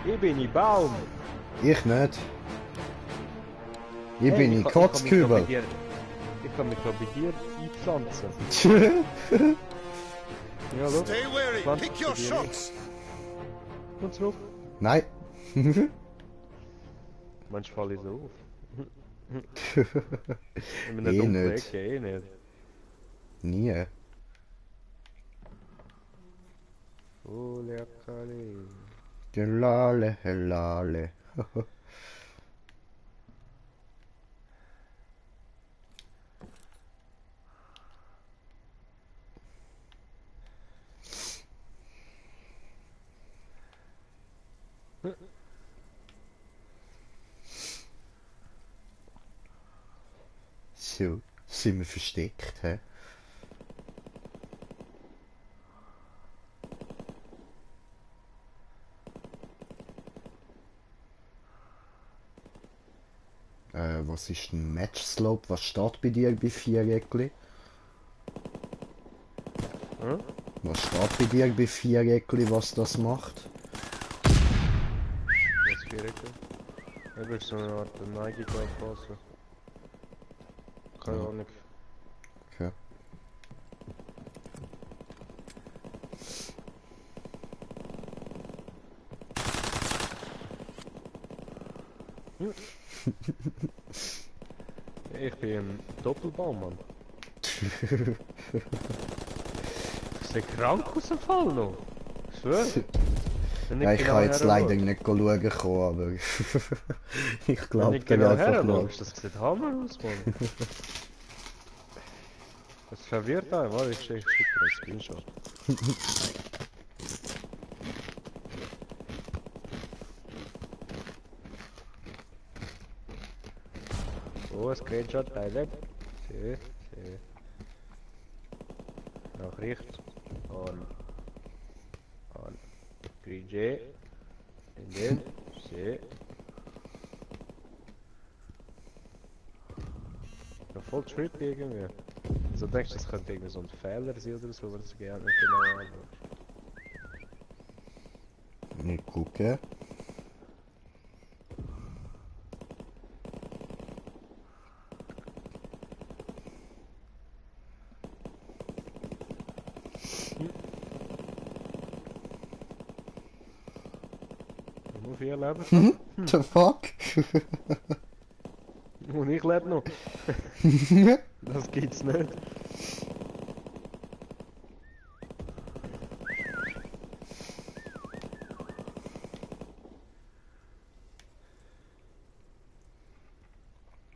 Ich bin ein Baum. Ich nicht. Ich Hey, bin ein Kotzkübel. Ich kann mich da bei dir einpflanzen. Ja, schau. Stay wary. Pflanzt Pick your bei dir shots. ein. Und zurück. Nein. Manchmal falle ich so auf. In Eh einer dunklen nicht. Ecke, eh nicht. Nie. Oh, Leckerli. Helale, helale. So, sind wir versteckt, hä? Was ist ein Match Slope? Was steht bei dir bei Viereckli? Hm? Was steht bei dir bei Viereckli, was das macht? Was für Ecke? Eben so eine Art Neigung aufpassen. Keine Ja. Ahnung. Okay. Ich bin ein Doppelbaumann. Ich sehe krank aus dem Fall noch. Ich schwöre. Wenn Ja, ich genau kann jetzt her leider nicht schauen kommen, aber ich Wenn glaube ich dir genau einfach her mal. das sieht Hammer aus, Mann. Das verwirrt einen, warte, ich schicke dir einen Screenshot. Oh, Screenshot, Teile. Sehr. Nachricht. An. GG. In den. Sehr. Ja, voll trippy irgendwie. Also denkst du, das könnte irgendwie so ein Fehler sein oder so, weil es gerne nicht genau anschaut. Ich gucke. Nur 4 Leben. The fuck? Und ich lebe noch. Das gibt's nicht.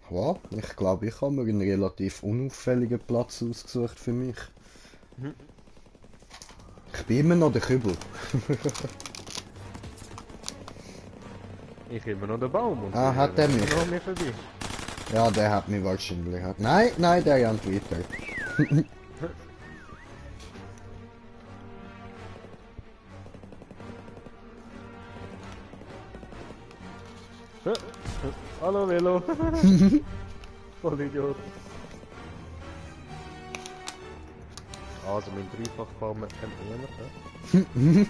Ja, ich glaube, ich habe mir einen relativ unauffälligen Platz ausgesucht für mich. Ich bin immer noch der Kübel. Ich immer noch den Baum. Und Ah, hat der mich? noch an mir vorbei. Ja, der hat mich wahrscheinlich. Nein, der rennt weiter. Hallo Velo. Voll Idiot. Also mein Dreifachbaum kennt niemand, ne?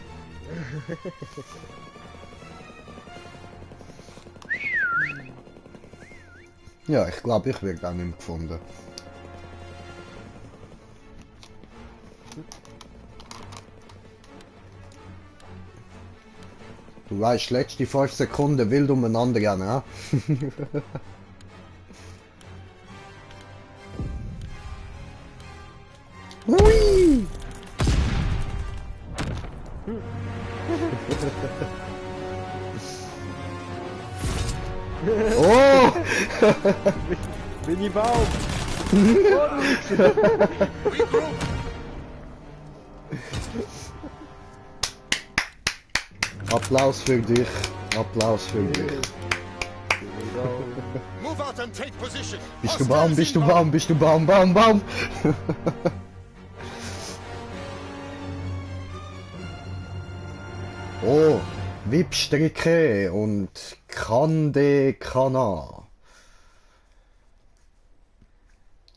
Ja, ich glaube, ich werde auch nicht mehr gefunden. Du weißt, letzte 5 Sekunden wild umeinander gehen, ja? Hui! Oh! Bin ich Baum! Regroup. Applaus für dich. Applaus für dich. Move out and take position. Bist du Baum, bist du Baum, bist du Baum, Baum, Baum. Oh, Wipstricke und Kande Kana.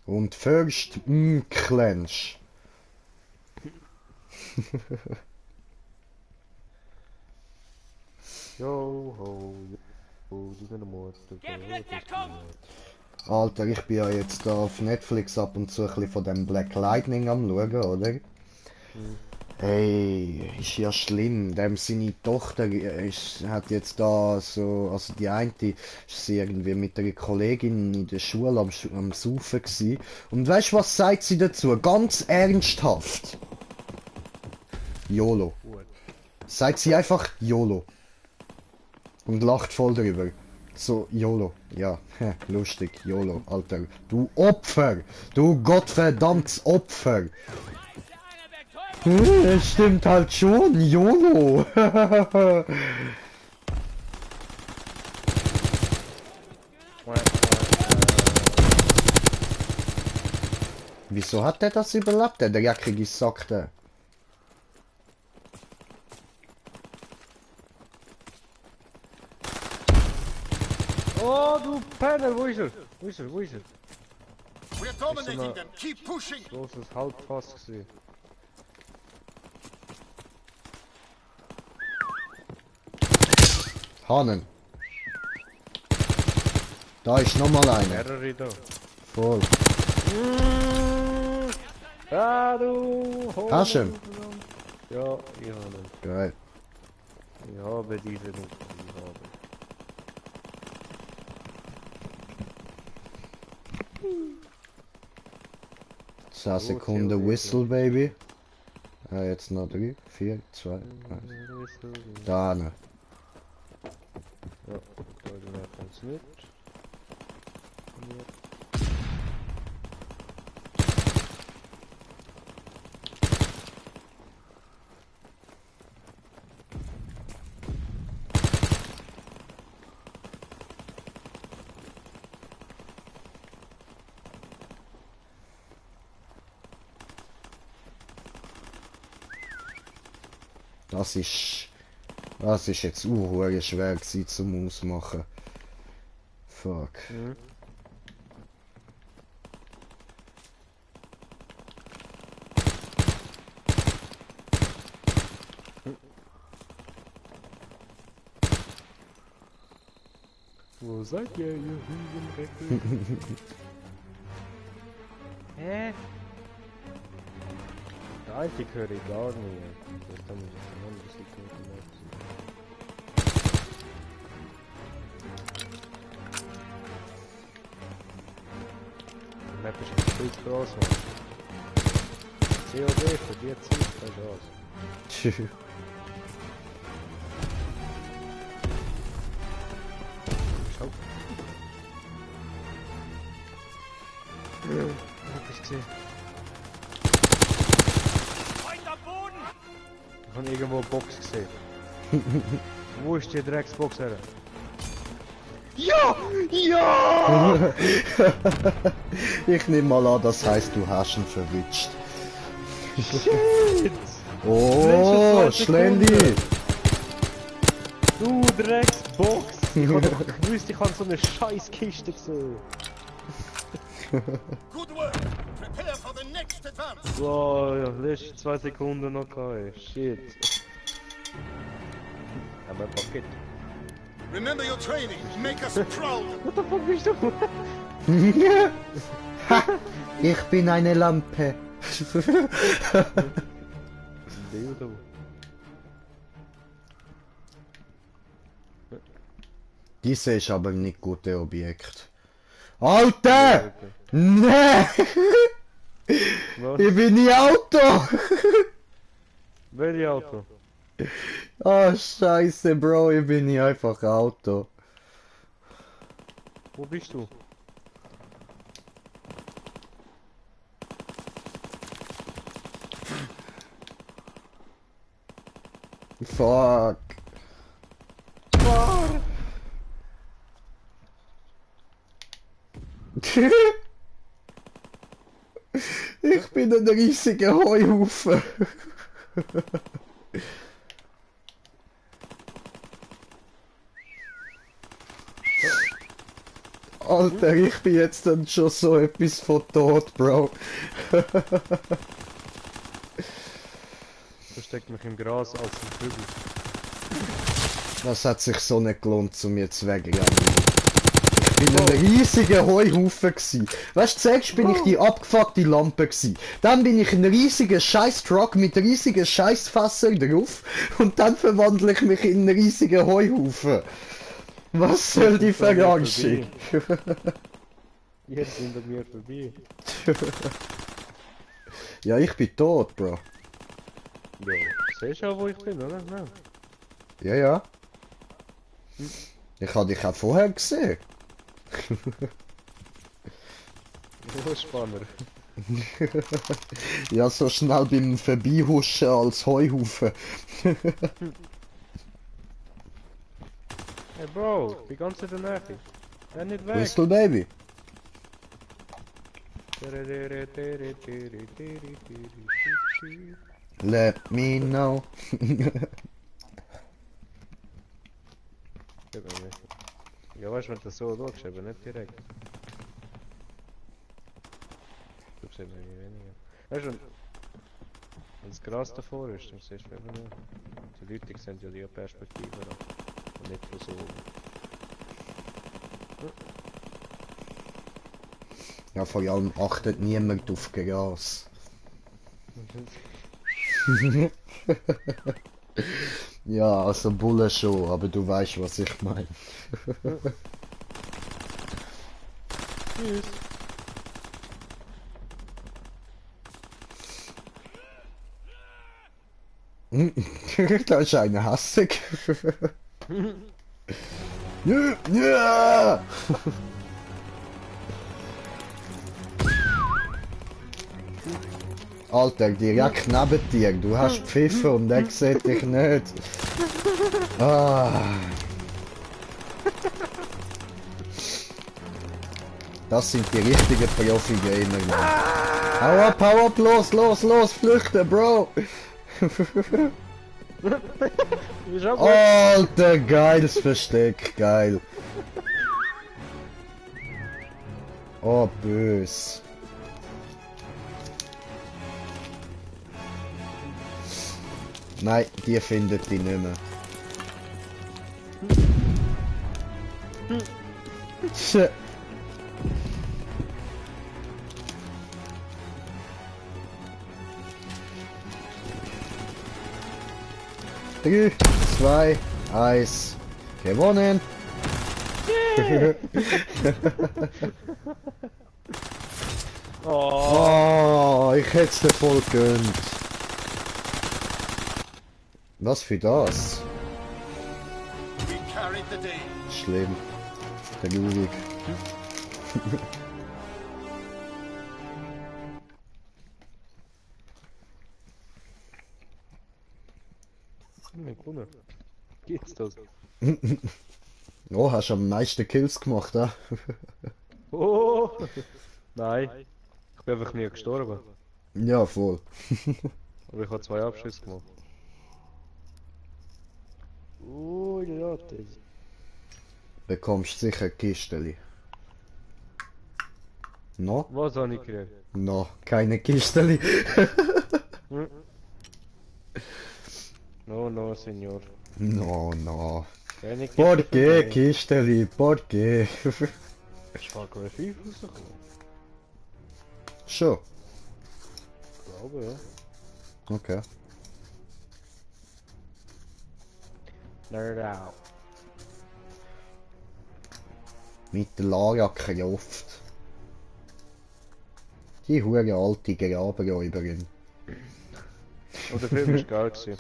Und Fürst Mklensch. Yo ho, yo, die sind Mord. Alter, ich bin ja jetzt da auf Netflix ab und zu ein bisschen von dem Black Lightning am schauen, oder? Hey, ist ja schlimm. Dem seine Tochter hat jetzt da so, also die eine ist sie irgendwie mit einer Kollegin in der Schule am Saufen gsi. Und weißt du, was sagt sie dazu? Ganz ernsthaft. YOLO. Sagt sie einfach YOLO. Und lacht voll drüber. So, YOLO. Ja, lustig, YOLO, Alter. Du Opfer! Du gottverdammtes Opfer! Es stimmt halt schon, YOLO! Wieso hat der das überlebt, der jackige Sack da? Oh, du Penner, wo ist er? Wo ist er? Wo ist er? We're dominating them. Keep pushing. Großes Halbfass gesehen. Hannen. Da ist nochmal einer. Mehrere da. Voll. Ah, du! Hast du ihn? Ja, ich habe ihn. Geil. Ich habe diesen. Ich habe. 10 Sekunden Whistle, Baby. Jetzt noch 3, 4, 2, 1. Da ne. Ja, da ist nicht. Das ist jetzt schwer gewesen zum Ausmachen. Fuck. Wo seid ihr, ihr Hühnenrecke? Hä? Der einzige höre ich gar nicht. Das kann ich nicht an, das liegt nicht im Netz. Die Map ist viel zu groß, Mann. COD für die Zeit, das ist aus. Tschüss. Schau. Hab ich gesehen. Ich habe irgendwo eine Box gesehen. Wo ist die Drecksbox her? Ja! Ja! Ich nehme mal an, das heißt, du hast ihn verwitscht. Shit! Oh, Schlendi! Du Drecksbox! Ich hab doch gewusst, ich habe so eine scheiß Kiste gesehen. Good work. Prepare for the next advance. Wow, ja, letzte 2 Sekunden noch gehabt. Shit. Aber Pocket. Remember your training. Make us proud. What the fuck bist du? Ha! Ich bin eine Lampe. Dildo. Diese ist aber nicht gute Objekt. Alter! Nee! Was? Ich bin nicht Auto! Welches Auto? Ah, scheiße, Bro, ich bin nicht einfach Auto. Wo bist du? Fuck. Fuck! Ich bin ein riesiger Heuhaufen. Alter, ich bin jetzt dann schon so etwas von tot, Bro. Versteckt mich im Gras als ein Vögel. Das hat sich so nicht gelohnt, um jetzt wegzurennen. Ich bin ein riesiger Heuhaufen gsi. Weißt du, zuerst bin ich die abgefuckte Lampe gsi. Dann bin ich ein riesiger Scheiß-Truck mit riesigen Scheißfässer drauf. Und dann verwandle ich mich in einen riesigen Heuhaufen. Was soll die Verarschung? Jetzt sind wir vorbei. Ja, ich bin tot, Bro. Ja, siehst du auch, wo ich bin, oder? Nein. Ja, ja. Ich habe dich auch vorher gesehen. Oh, Spanner. Ja, so schnell beim Vorbeihuschen als Heuhaufen. Hey Bro, die ganze in der Nähe. Renn nicht weg. Whistle Baby. Let me know. Ja, weißt du, wenn du das so schaust, aber nicht direkt. Ich glaube, es eben weniger. Weißt du, wenn das Gras davor ist, dann siehst du eben nicht. Die Leute sehen ja die Perspektive ab. Und nicht von so oben. Ja, vor allem achtet niemand auf Gras. Ja, also Bulle schon, aber du weißt, was ich meine. Tschüss. Da ist einer hassig. Ja, ja. Alter, direkt neben dir. Du hast Pfiffe und der sieht dich nicht. Ah. Das sind die richtigen Profi-Gamer. Hau ab, los, los, los, flüchten, Bro. Ist auch gut. Alter, geiles Versteck, geil. Oh, bös. Nein, die findet die nicht mehr. Tja. Drei, zwei, eins. Gewonnen. Oh, ich hätte es dir voll gönnt. Was für das? We carried the day. Schlimm. Der Jugend. Cool. Geht's das? Oh, hast du am meisten Kills gemacht, ja? Oh! Nein. Ich bin einfach nie gestorben. Ja, voll. Aber ich habe 2 Abschüsse gemacht. Oh, ja, das. Bekommst sicher Kisteli. No? Was habe ich gekriegt? No, keine Kisteli. No, no, Senor. No, no. Keine Kiste Por für qué, mich. Kisteli? Por qué? Ist Far Cry 5 rausgekommen? Schon. Ich glaube, ja. Okay. Nerd out. Mit der Lara Croft. Die hure alte Grabenräuberin. Und der Film ist geil gewesen.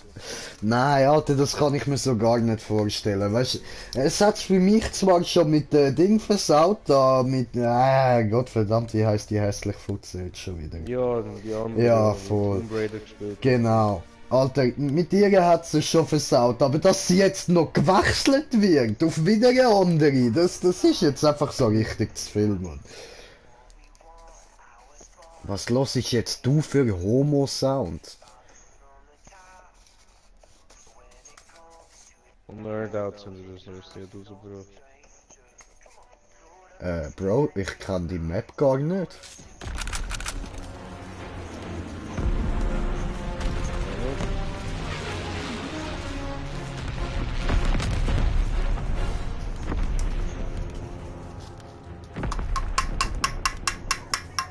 Nein, Alter, das kann ich mir so gar nicht vorstellen. Weißt, es hat für mich zwar schon mit Ding versaut, da mit Gottverdammt, wie heißt die hässliche Futze jetzt schon wieder? Ja, die andere. Ja, die voll. Tomb Raider gespielt. Genau. Alter, mit ihr hat sie schon versaut, aber dass sie jetzt noch gewechselt wird auf wieder eine andere, das ist jetzt einfach so richtig zu viel, Mann. Was los ich jetzt du für Homo-Sound? Und Nerd-Out sind das lustig rausgebracht. Bro, ich kann die Map gar nicht.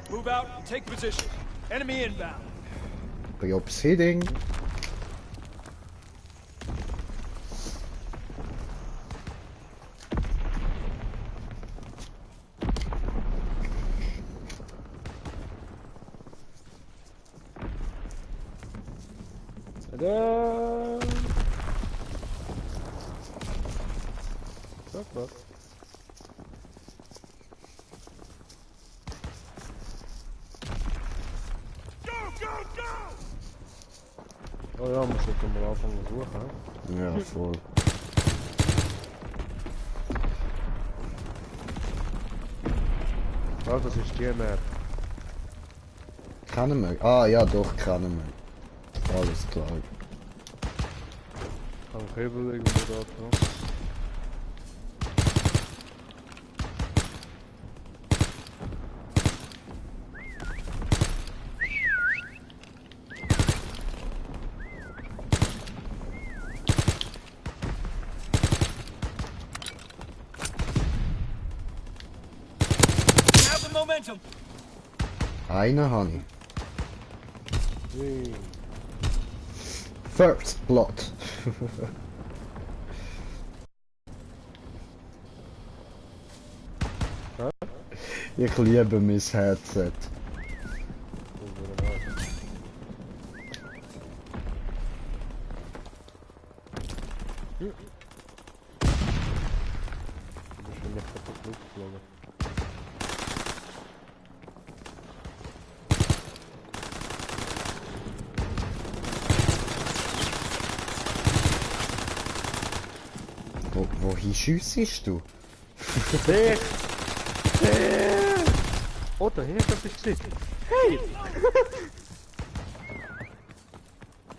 Move out and take position. Enemy inbound. Biops Hitting. Tada! Fuck. Oh ja, man sollte mal anfangen zu suchen. Ja, voll. Ah, das ist die Map. Kennen wir? Ah ja, doch, kennen wir. Alles klar. Kann ich Hebel irgendwo da dran? Have the momentum. Einen habe ich. Hey. First Blood. Ich liebe mein Headset. Du bist nicht kaputt geflogen. Wohin schiessest du? Dicht! Oh, da hinten hab ich gesehen. Hey!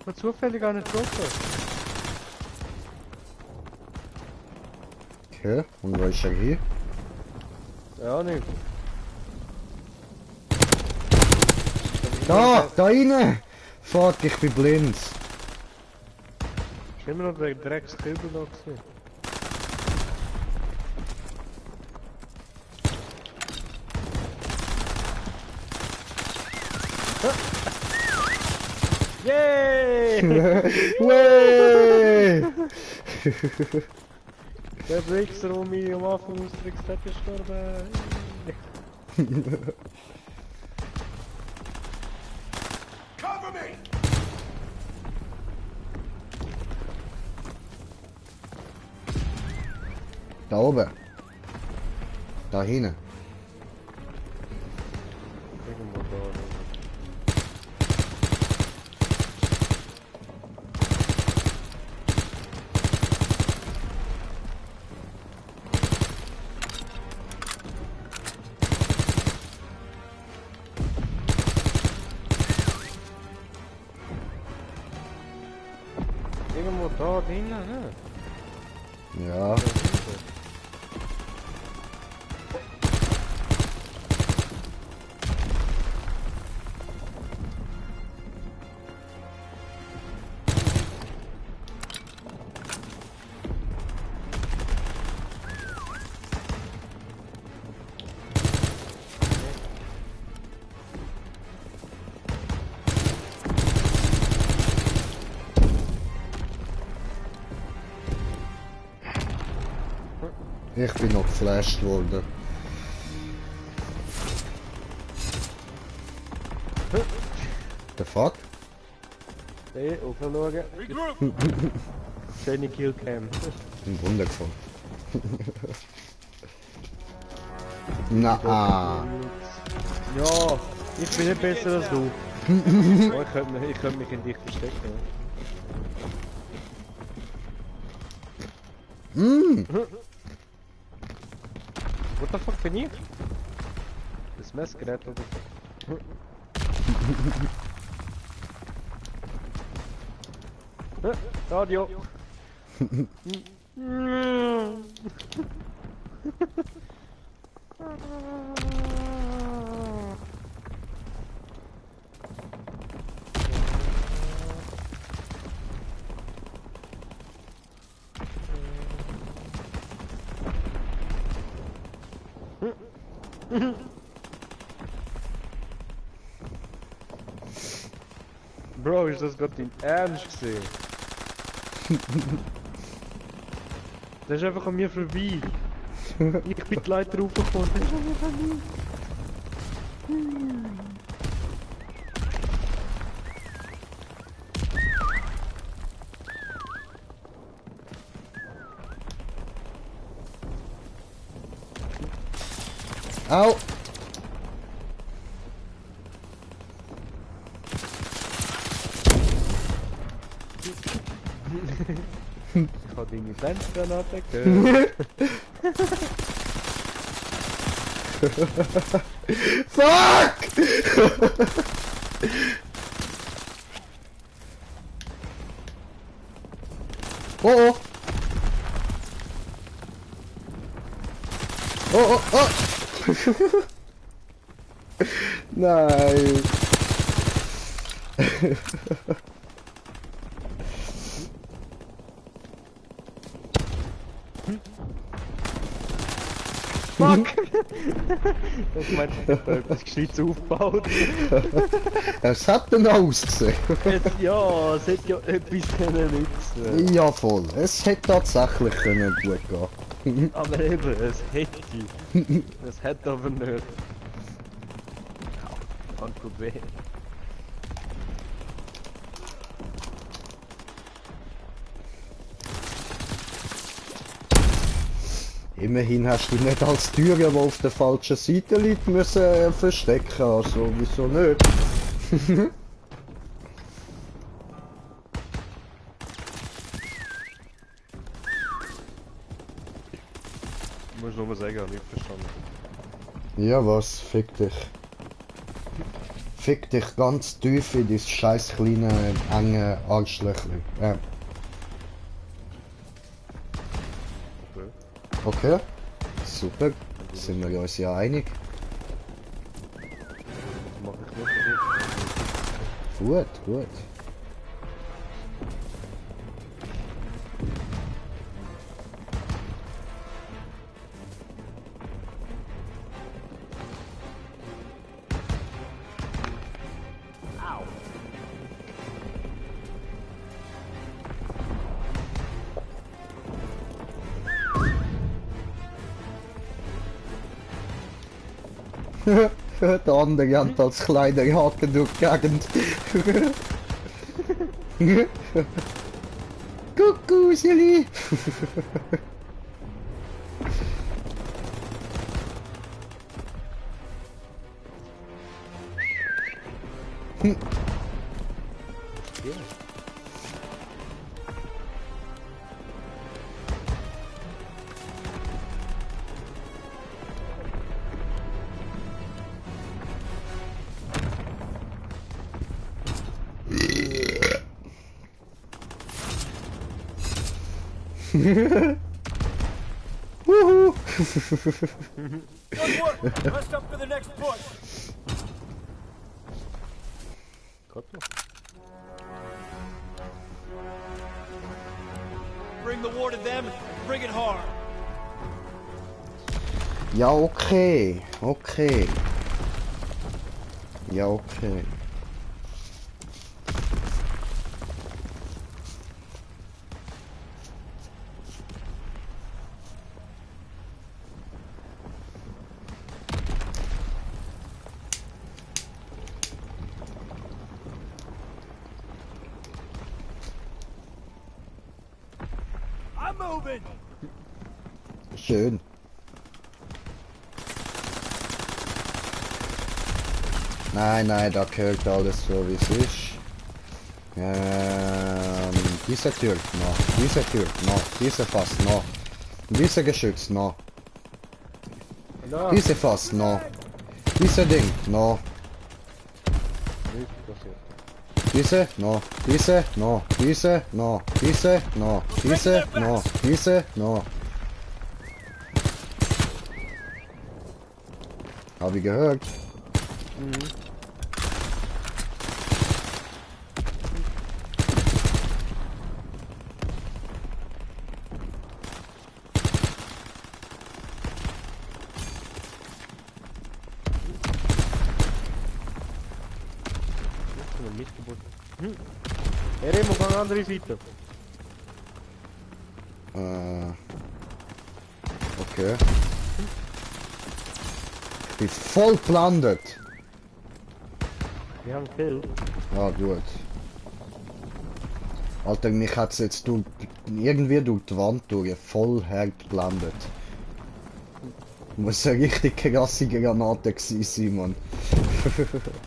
Ich hab zufällig gar nicht getroffen. Okay, und wo ist er hier? Ja, nicht. Da rein! Fuck, ich bin blind. Ist immer noch der Dreckskübel da gewesen. Yay! Wey! Der Wichser, der mich am Anfang ausdrückt hat, ist gestorben. Cover me! Da oben. Da hinten. Irgendwo da. Irgendwo da drinnen, ne? Ja. Ich bin noch geflasht worden. The fuck? Hey, aufschauen. Regroup. Schöne Killcam. Ein Wunder gefunden. Na, Ja, ich bin nicht besser als du. Oh, ich könnte mich in dich verstecken. What the fuck bin ich? Das Messgerät oder so? Radio! Bro, ist das gerade dein Ernst gewesen? Der ist einfach an mir vorbei. Ich bin die Leiter raufgekommen. Der ist einfach an mir. Au! Ich habe deine Fenstergranate gehört. Fuck! Oh oh! Oh oh oh! Nein! Fuck! Das meint, ich hab da etwas Gescheites aufgebaut. Es hat dann ausgesehen. Ja, es hätte ja etwas können nützen. Ja voll, es hätte tatsächlich können gut gehen. Aber eben, es hätte. Es hätte aber nicht. Hand tut weh. Immerhin hast du nicht als Türe, die auf der falschen Seite liegt, müssen verstecken, also wieso nicht? Ich muss nur sagen, ich habe nicht verstanden. Ja was, fick dich. Fick dich ganz tief in dein scheiß kleine, enge Arschlöchli. Okay, super, sind wir uns ja einig. Das mache ich nicht für dich. Gut, gut. Der andere hat als kleiner Haken durch die Gegend. Kuckuckeli! Woohoo! Good work! Rest up for the next push! Geht noch. Bring the war to them and bring it hard! Ja, okay. Okay. Ja, okay. I'm moving! Schön. Nein, nein, da gehört alles so wie es ist. Diese Tür noch, diese Tür noch, diese Fass noch, diese Geschütz noch, No. diese Fass noch, diese Ding noch. Nichts passiert. Diese, no, diese, no, diese, no, diese, no, diese, no, diese, no. Hab ich gehört. Hey Remo, geh an die andere Seite. Okay. Ich bin voll geblendet. Wir haben viel. Ja, gut. Alter, mich hat's jetzt irgendwie durch die Wand durch voll hart geblendet. Muss eine richtig krassige Granate gewesen sein, Mann.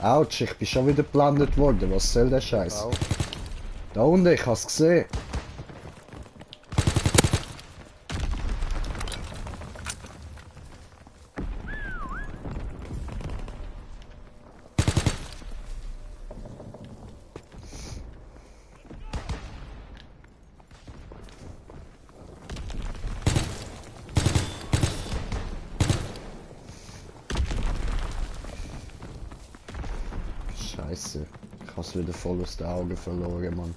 Autsch, ich bin schon wieder geblendet worden. Was soll der Scheiß? Au. Da unten, ich hab's gesehen. Scheiße. Ich hab's wieder voll aus den Augen verloren, Mann.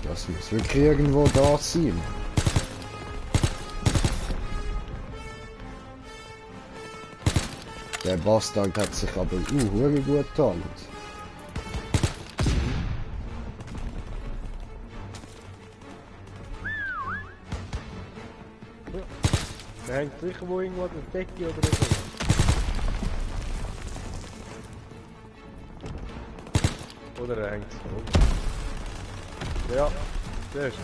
Das muss wirklich irgendwo da sein. Der Bastard hat sich aber hure gut getan. Der hängt sicher wo irgendwo an der Decke oder so. Oder er hängt so. Ja, der ist.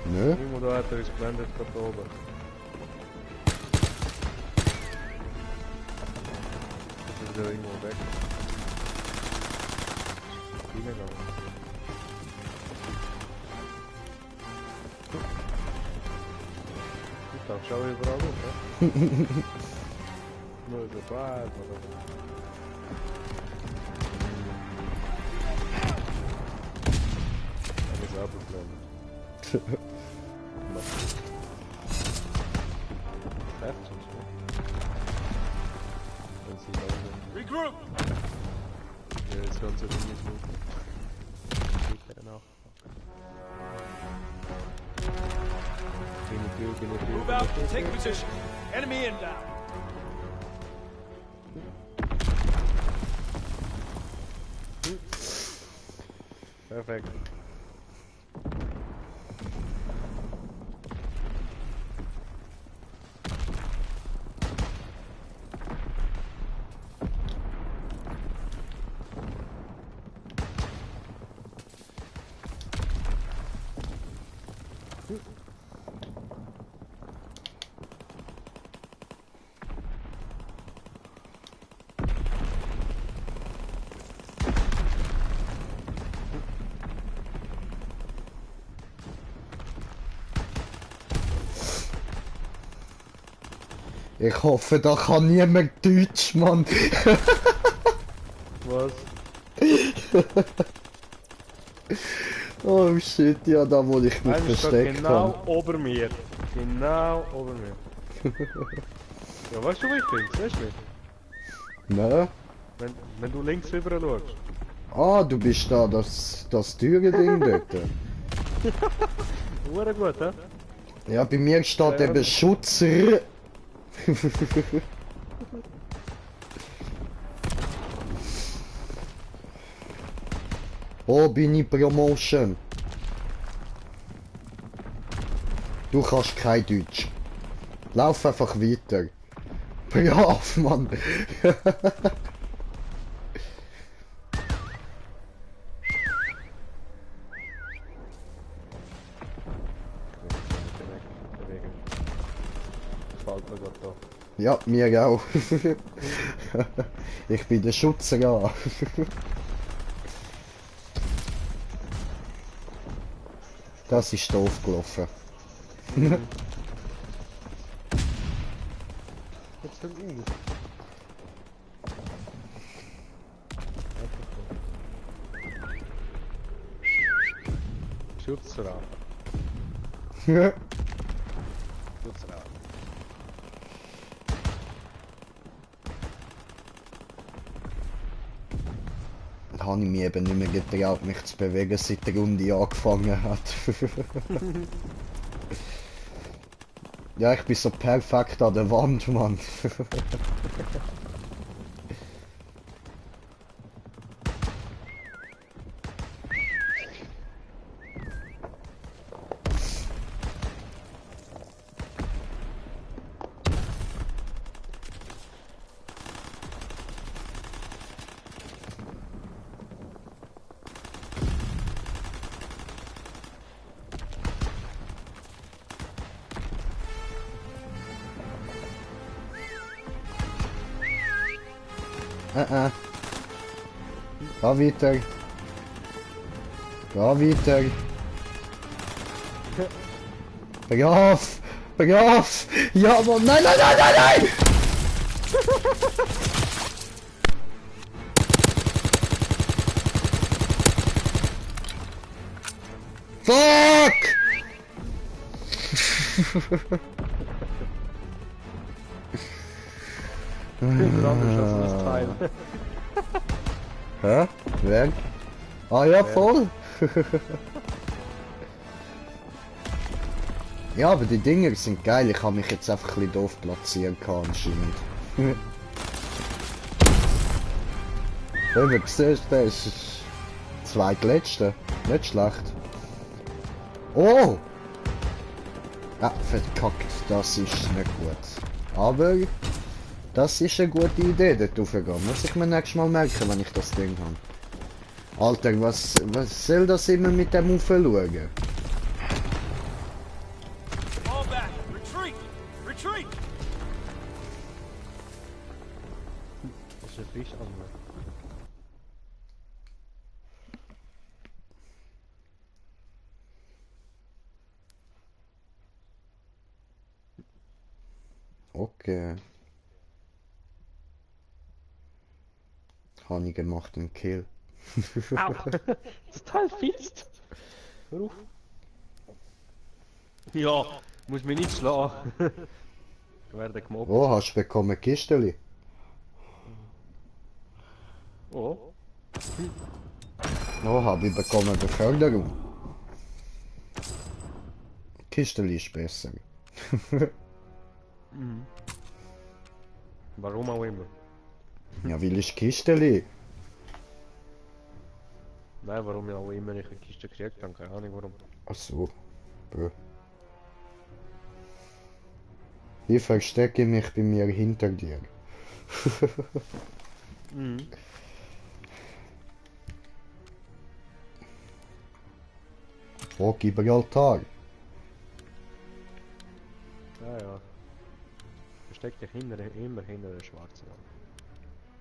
Nö? Irgendwo da hat er uns geblendet gerade oben. Das ist wieder irgendwo weg. Reingegangen. Ich kann schau überall rum, ne? Nur so bad, oder? Abgeblendet. Trefft uns, ne? Wenn sie da Regroup! ja, jetzt hören sie nicht so. Geht ja nach. Move out and take position. Enemy inbound. Perfekt. Ich hoffe, da kann niemand Deutsch, Mann. Was? Oh shit, ja, da wo ich mich Einer steht versteckt genau habe. ober mir. Genau ober mir. Ja, weißt du, wo ich bin? Siehst du mich? Ne? Wenn du links rüber schaust. Ah, du bist da, das Türen-Ding dort. Hure gut, hä? Ja, bei mir steht eben Schutzer. Oh, bin ich Promotion. Du kannst kein Deutsch. Lauf einfach weiter. Brav, Mann. Bewegen. Gefällt mir gerade da. Ja, mir auch. Ich bin der Schutzer. Das ist doof gelaufen. Jetzt fällt mir auf. Schutzrahmen. Schutzrahmen. Da habe ich mich eben nicht mehr getraut, mich zu bewegen, seit die Runde angefangen hat. Ja, ich bin so perfekt an der Wand, Mann. Ga weiter. Ga weiter. Brav! Brav! Ja, Mann! Nein, nein, nein, nein, nein! Fuck! Das Teil. Hä? Wer? Ah ja, voll! Ja, aber die Dinger sind geil. Ich habe mich jetzt einfach ein bisschen doof platzieren können, anscheinend. Wenn du siehst, der ist zweitletzte. Nicht schlecht. Oh! Ja, verkackt. Das ist nicht gut. Aber das ist eine gute Idee, dort raufzugehen. Muss ich mir nächstes Mal merken, wenn ich das Ding habe. Alter, was soll das immer mit dem Raufschauen? Fall back! Retreat! Retreat! Das ist ein Fisch an. Okay. Habe ich gemacht, einen Kill. Au! Das Teil fitzt! Hör auf! Ja, muss mich nicht schlagen. Ich werde gemobbt. Oh, hast du bekommen Kisteli? Oh. Oh, habe ich bekommen Beförderung. Kisteli ist besser. Warum auch immer. Ja, weil ich Kisteli. Nein, warum ich auch immer nicht eine Kiste gekriegt habe, keine Ahnung warum. Ach so. Bö. Ich verstecke mich bei mir hinter dir. Oh, Gibraltar. Ja, ja. Versteck dich immer hinter der Schwarzen an.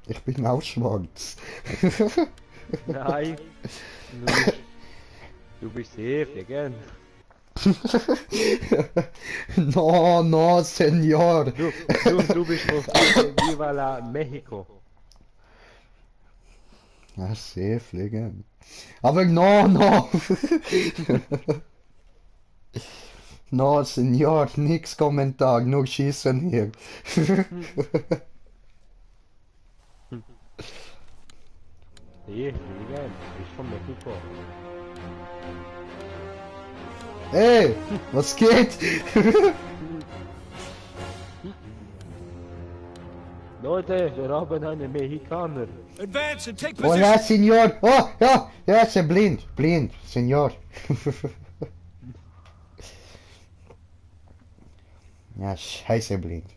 Ich bin auch schwarz. Nein! Du bist sehr gern. No, no, Senor. Du bist von Viva la Mexico. Ja, sehr fliegen. Aber no, no. No, Senor, nix Kommentar, nur schießen hier. Sehr gern. Du bist von Mexiko. Ey, was geht? Leute, wir haben einen Mexikaner. Advance and take Oh position! ja, Senor. Oh, ja, ja, ist blind, blind, Senor. Ja, scheiße blind.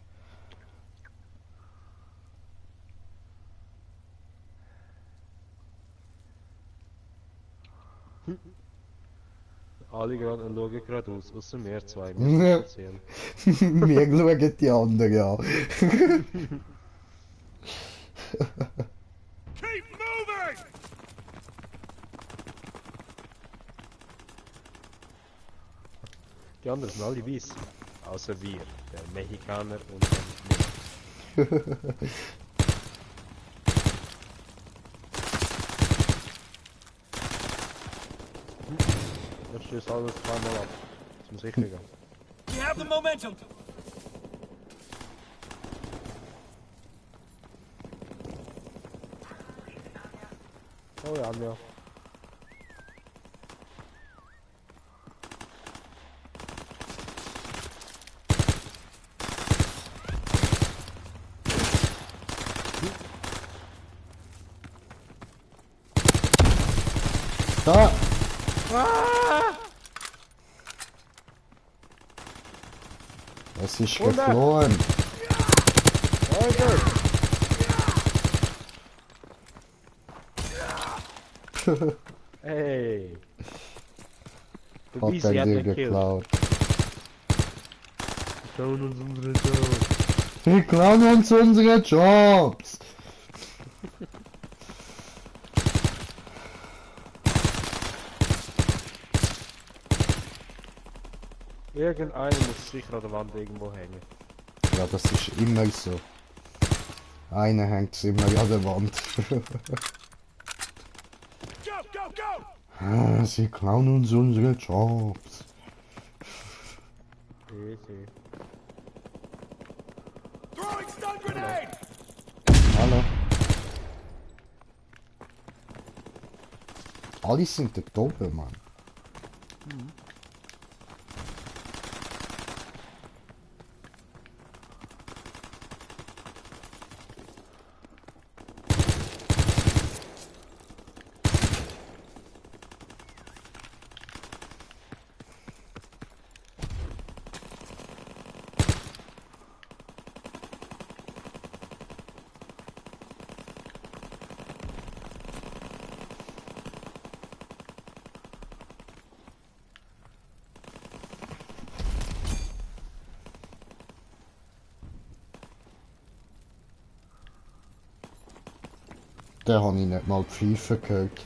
Alle gerade und schauen geradeaus, außer wir zwei. Ja. Wir sind speziell. Wir schauen die anderen an. Keep moving! Die anderen sind alle weiß. Außer wir, der Mexikaner und der Das stößt alles zweimal ab. Zum sicher gehen. We have the momentum. Oh ja, ja. Da! Es ist Wunder! geflohen. Alter! Hey! Du Hat bist er ja dir der Kill. geklaut. Wir klauen uns unsere Jobs. Wir klauen uns unsere Jobs. Irgendeiner muss sicher an der Wand irgendwo hängen. Ja, das ist immer so. Einer hängt immer an der Wand. Go, go, go! Ah, sie klauen uns unsere Jobs. Easy. Throwing stun grenade! Hallo. Alle sind da oben, Mann. Den habe ich nicht mal pfeifen gehört.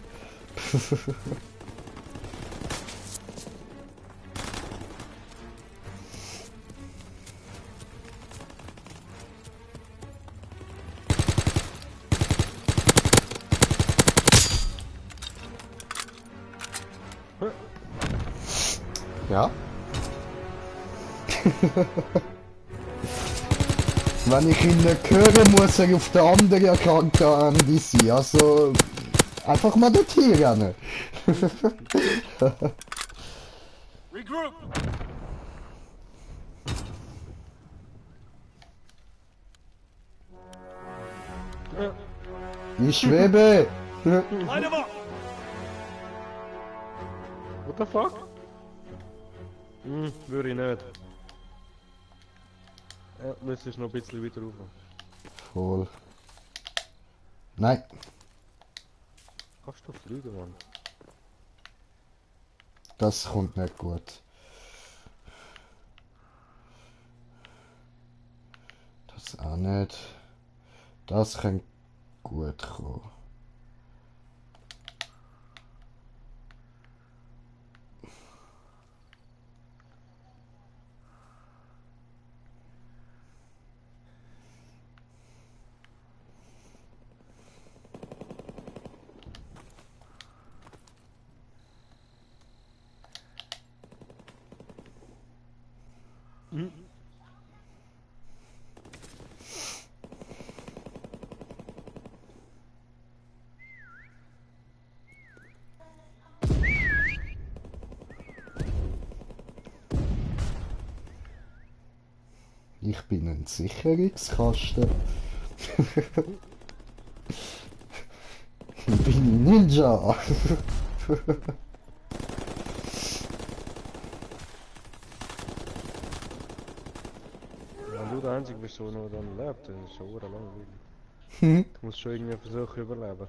Ja. Wenn ich ihn nicht höre, muss er auf der anderen Kante Ende sein. Also einfach mal dorthin rennen. Regroup! Ich schwebe. Line them up! What the fuck? Würde ich nicht. Ja, müsstest noch ein bisschen weiter rauf. Voll. Nein. Kannst du fliegen, Mann? Das kommt nicht gut. Das auch nicht. Das könnte gut kommen. Ich bin ein Sicherungskasten. Ich bin ein Ninja. Wenn du der Einzige bist, der noch dann lebt, dann ist es schon langweilig. Hm? Du musst schon irgendwie versuchen überleben.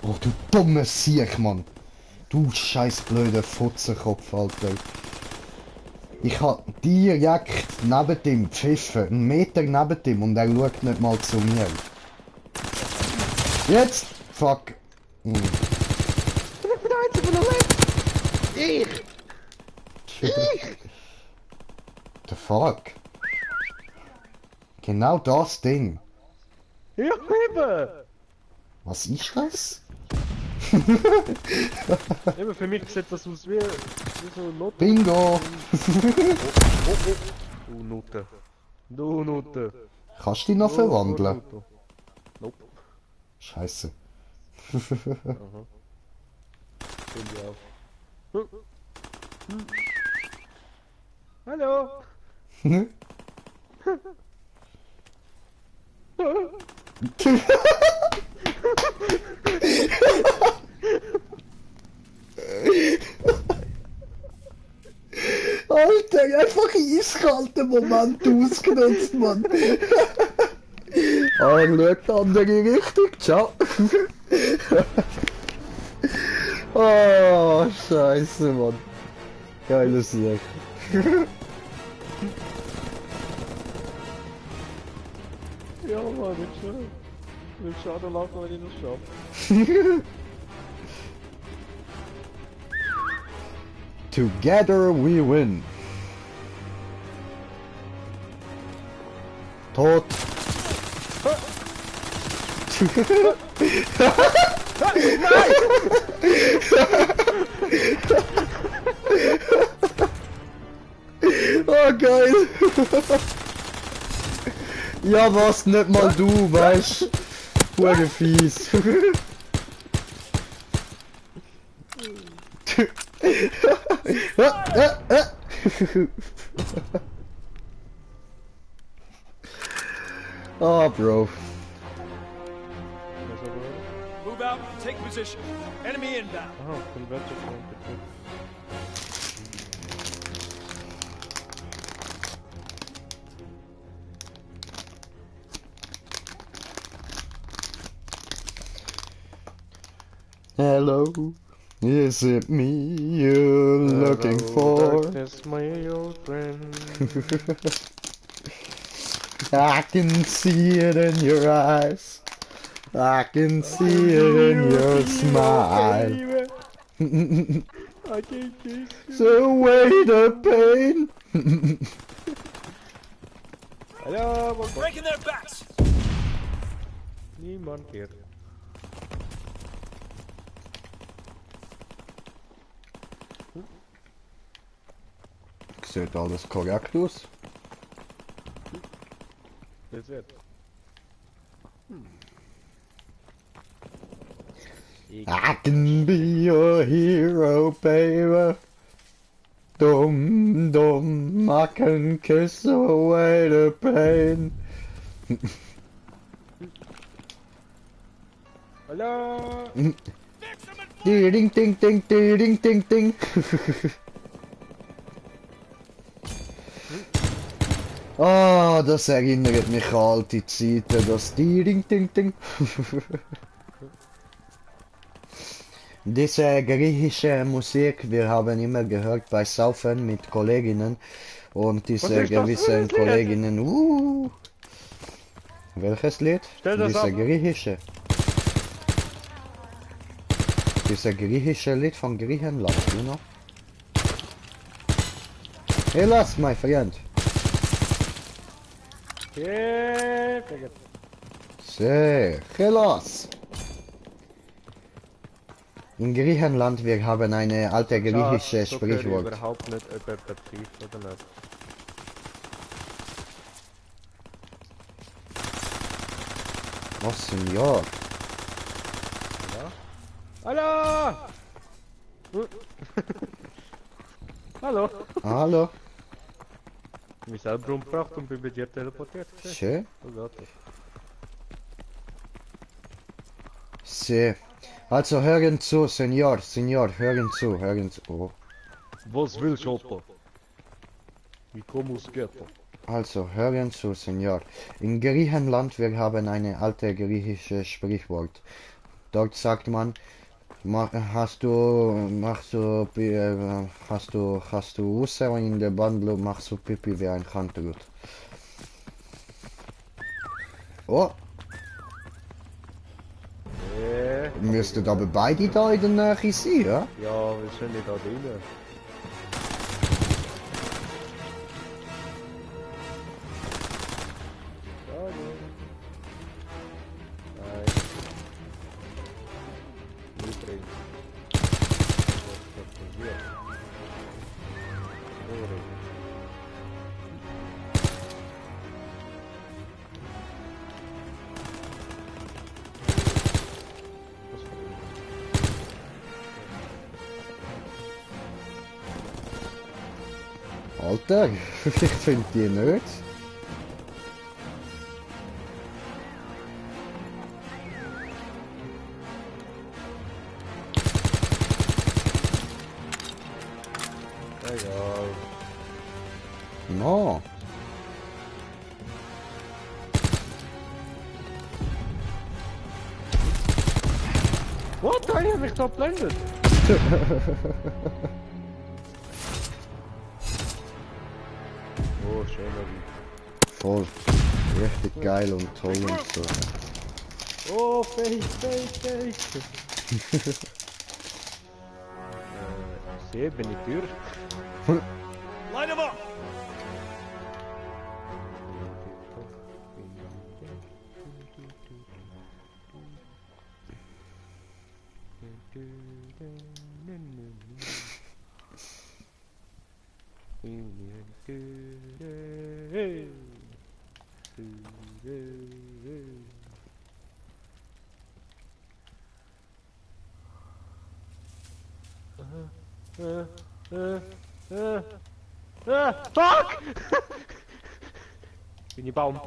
Oh, du dumme Sieg, Mann. Du scheiß blöder Futzenkopf, Alter. Ich hab direkt neben dem pfiffen, 1 Meter neben dem, und er schaut nicht mal zu mir. Jetzt! Fuck! Hm. Ich bin der Einzige, der noch lebt! Ich! The fuck? Genau das Ding. Ja, eben! Was ist das? Eben, für mich sieht das aus wie so ein Lotto. Bingo! Du Nutte. Du Nutte. Kannst du dich noch verwandeln? Nutte. Nope. Scheiße. Aha. Bin ich auf. Hallo! Alter, einfach eiskalten Moment ausgenutzt, Mann. Ah, schaut die andere Richtung. Ciao. Oh, scheiße, Mann. Geiles Sieg. Ja, Mann, nicht schön. Nicht schade lachen, wenn ich das schaffe. Together we win. Tot. Oh, geil. Ja, was, nicht mal du, weißt. Hure fies. Oh, bro. Move out, take position. Enemy inbound. Aha, Converter Point, bitte. Hello, is it me you're looking for? Darkness, my old friend. I can see it in your eyes. I can see it in your smile. I can kiss you. So away the pain. Hallo, We're breaking their backs. niemand hier. Sieht alles korrekt aus? Jetzt wird. I can be your hero, baby. Dum dum, I can kiss away the pain. Hallo! Ding ding ding ding ding ding. Ah, das erinnert mich an alte Zeiten, das Ding ding ding. Diese griechische Musik, wir haben immer gehört bei Saufen mit Kolleginnen und diese ist das gewissen für ein Lied? Kolleginnen. Welches Lied? Stell das Diese ab. griechische. Diese griechische Lied von Griechenland, you know? Hey, lass, my friend. Yeah, vergessen. Sehr, Hellas. In Griechenland, wir haben eine alte griechische So höre ich Sprichwort. überhaupt nicht, ob er betrifft oder nicht. Oh, Senor. Hallo! Hallo! Hallo. Mich selber umgebracht und bin bei dir teleportiert. Schön. So geht das. Sehr. Also hören zu, Senor, hören zu, hören zu. Oh. Was willst du, Otto? Ich komme aus Ghetto. Also, hören zu, Senor. In Griechenland, wir haben eine alte griechische Sprichwort. Dort sagt man, hast du Wasser in der Bandel, machst du Pipi wie ein Handrüt. Oh, müsstet aber beide da in der Nähe sein, ja? Ja, wir sind nicht da drinnen. Nein. Nicht drin. Alter, ich finde die nicht. Egal. No. What? Der hat mich da geblendet. Oh, schöner Wie. Voll. Richtig geil und toll und so. Oh, fake. Sehe, bin ich durch. Light him up! Fuck! Bin ich Baum.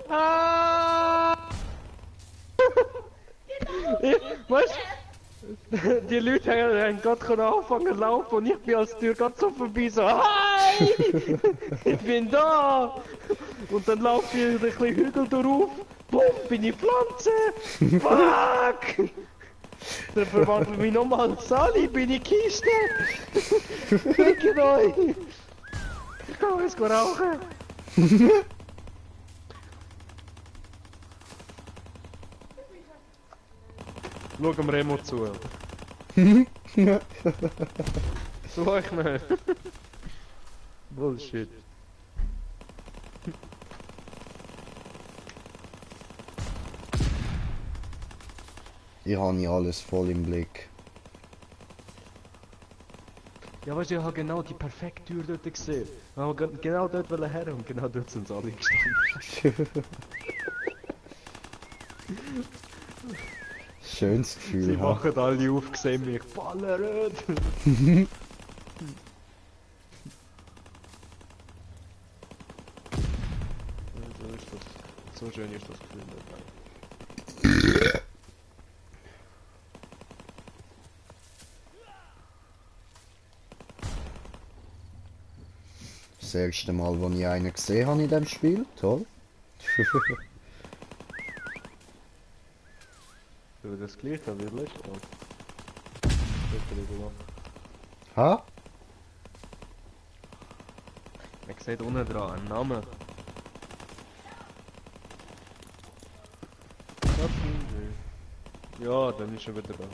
Ah! Weißt du, die Leute haben gerade angefangen zu laufen und ich bin als Tür ganz so vorbei so, hi! Ich bin da! Und dann laufe ich ein bisschen Hügel drauf, bumm, bin ich Pflanze! Fuck! Dann verwandle ich mich nochmal in Sally, bin ich Kiste! Denkt euch! Ich kann jetzt rauchen! Schau dem Remo zu. So ich nicht. Bullshit. Ich habe nicht alles voll im Blick. Ja, weißt du, ich habe genau die perfekte Tür dort gesehen. Ich habe genau dort her und genau dort sind sie alle gestanden. Schönes Gefühl, Sie ha? machen alle auf, sehen mich ballern. So ist das. So schön ist das Gefühl nicht. Das erste Mal, wo ich einen gesehen habe in dem Spiel. Toll. Soll ich das gleich haben wie letztes Mal? Ha? Man sieht unten dran einen Namen. Ja, dann ist schon wieder das.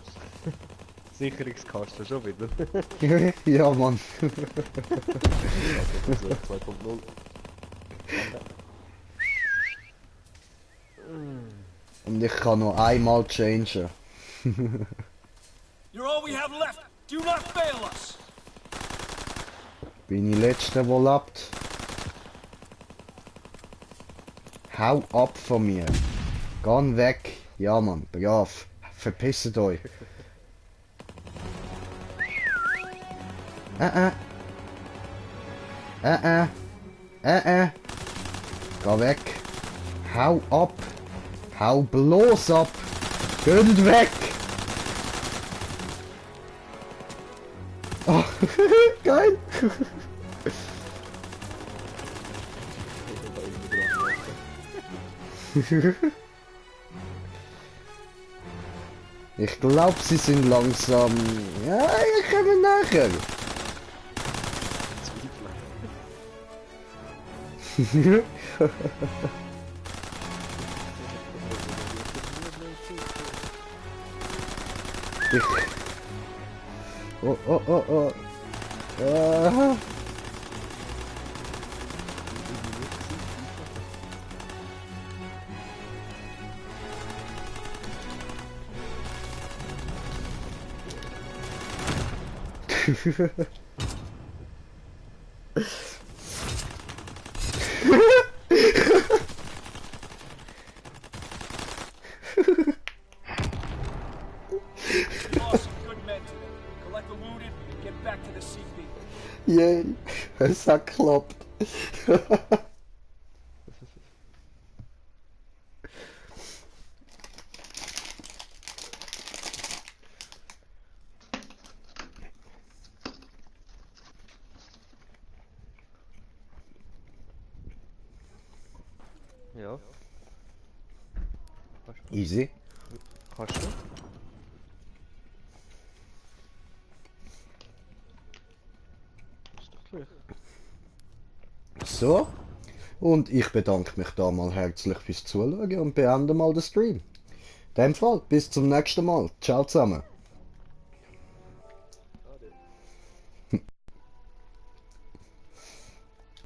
Sicherungskasten schon wieder. Ja, Mann. Also 2.0. Und ich kann noch einmal changen. You're all we have left! Do not fail us! Bin ich Letzter, der lebt? Hau ab von mir. Geh weg. Ja, Mann, brav. Verpisst euch. Geh weg. Hau ab. Hau bloß ab. Geht weg. Oh. Geil! Ich glaube, sie sind langsam. Ja, ich komme nachher. Ich. Oh, oh, oh, oh. Ah. Lost some good men today. Collect the wounded and get back to the CP. Yay, es hat geklappt. Ja. Easy. Kannst du? Ist doch gleich. So. Und ich bedanke mich da mal herzlich fürs Zuschauen und beende mal den Stream. In dem Fall, bis zum nächsten Mal. Ciao zusammen.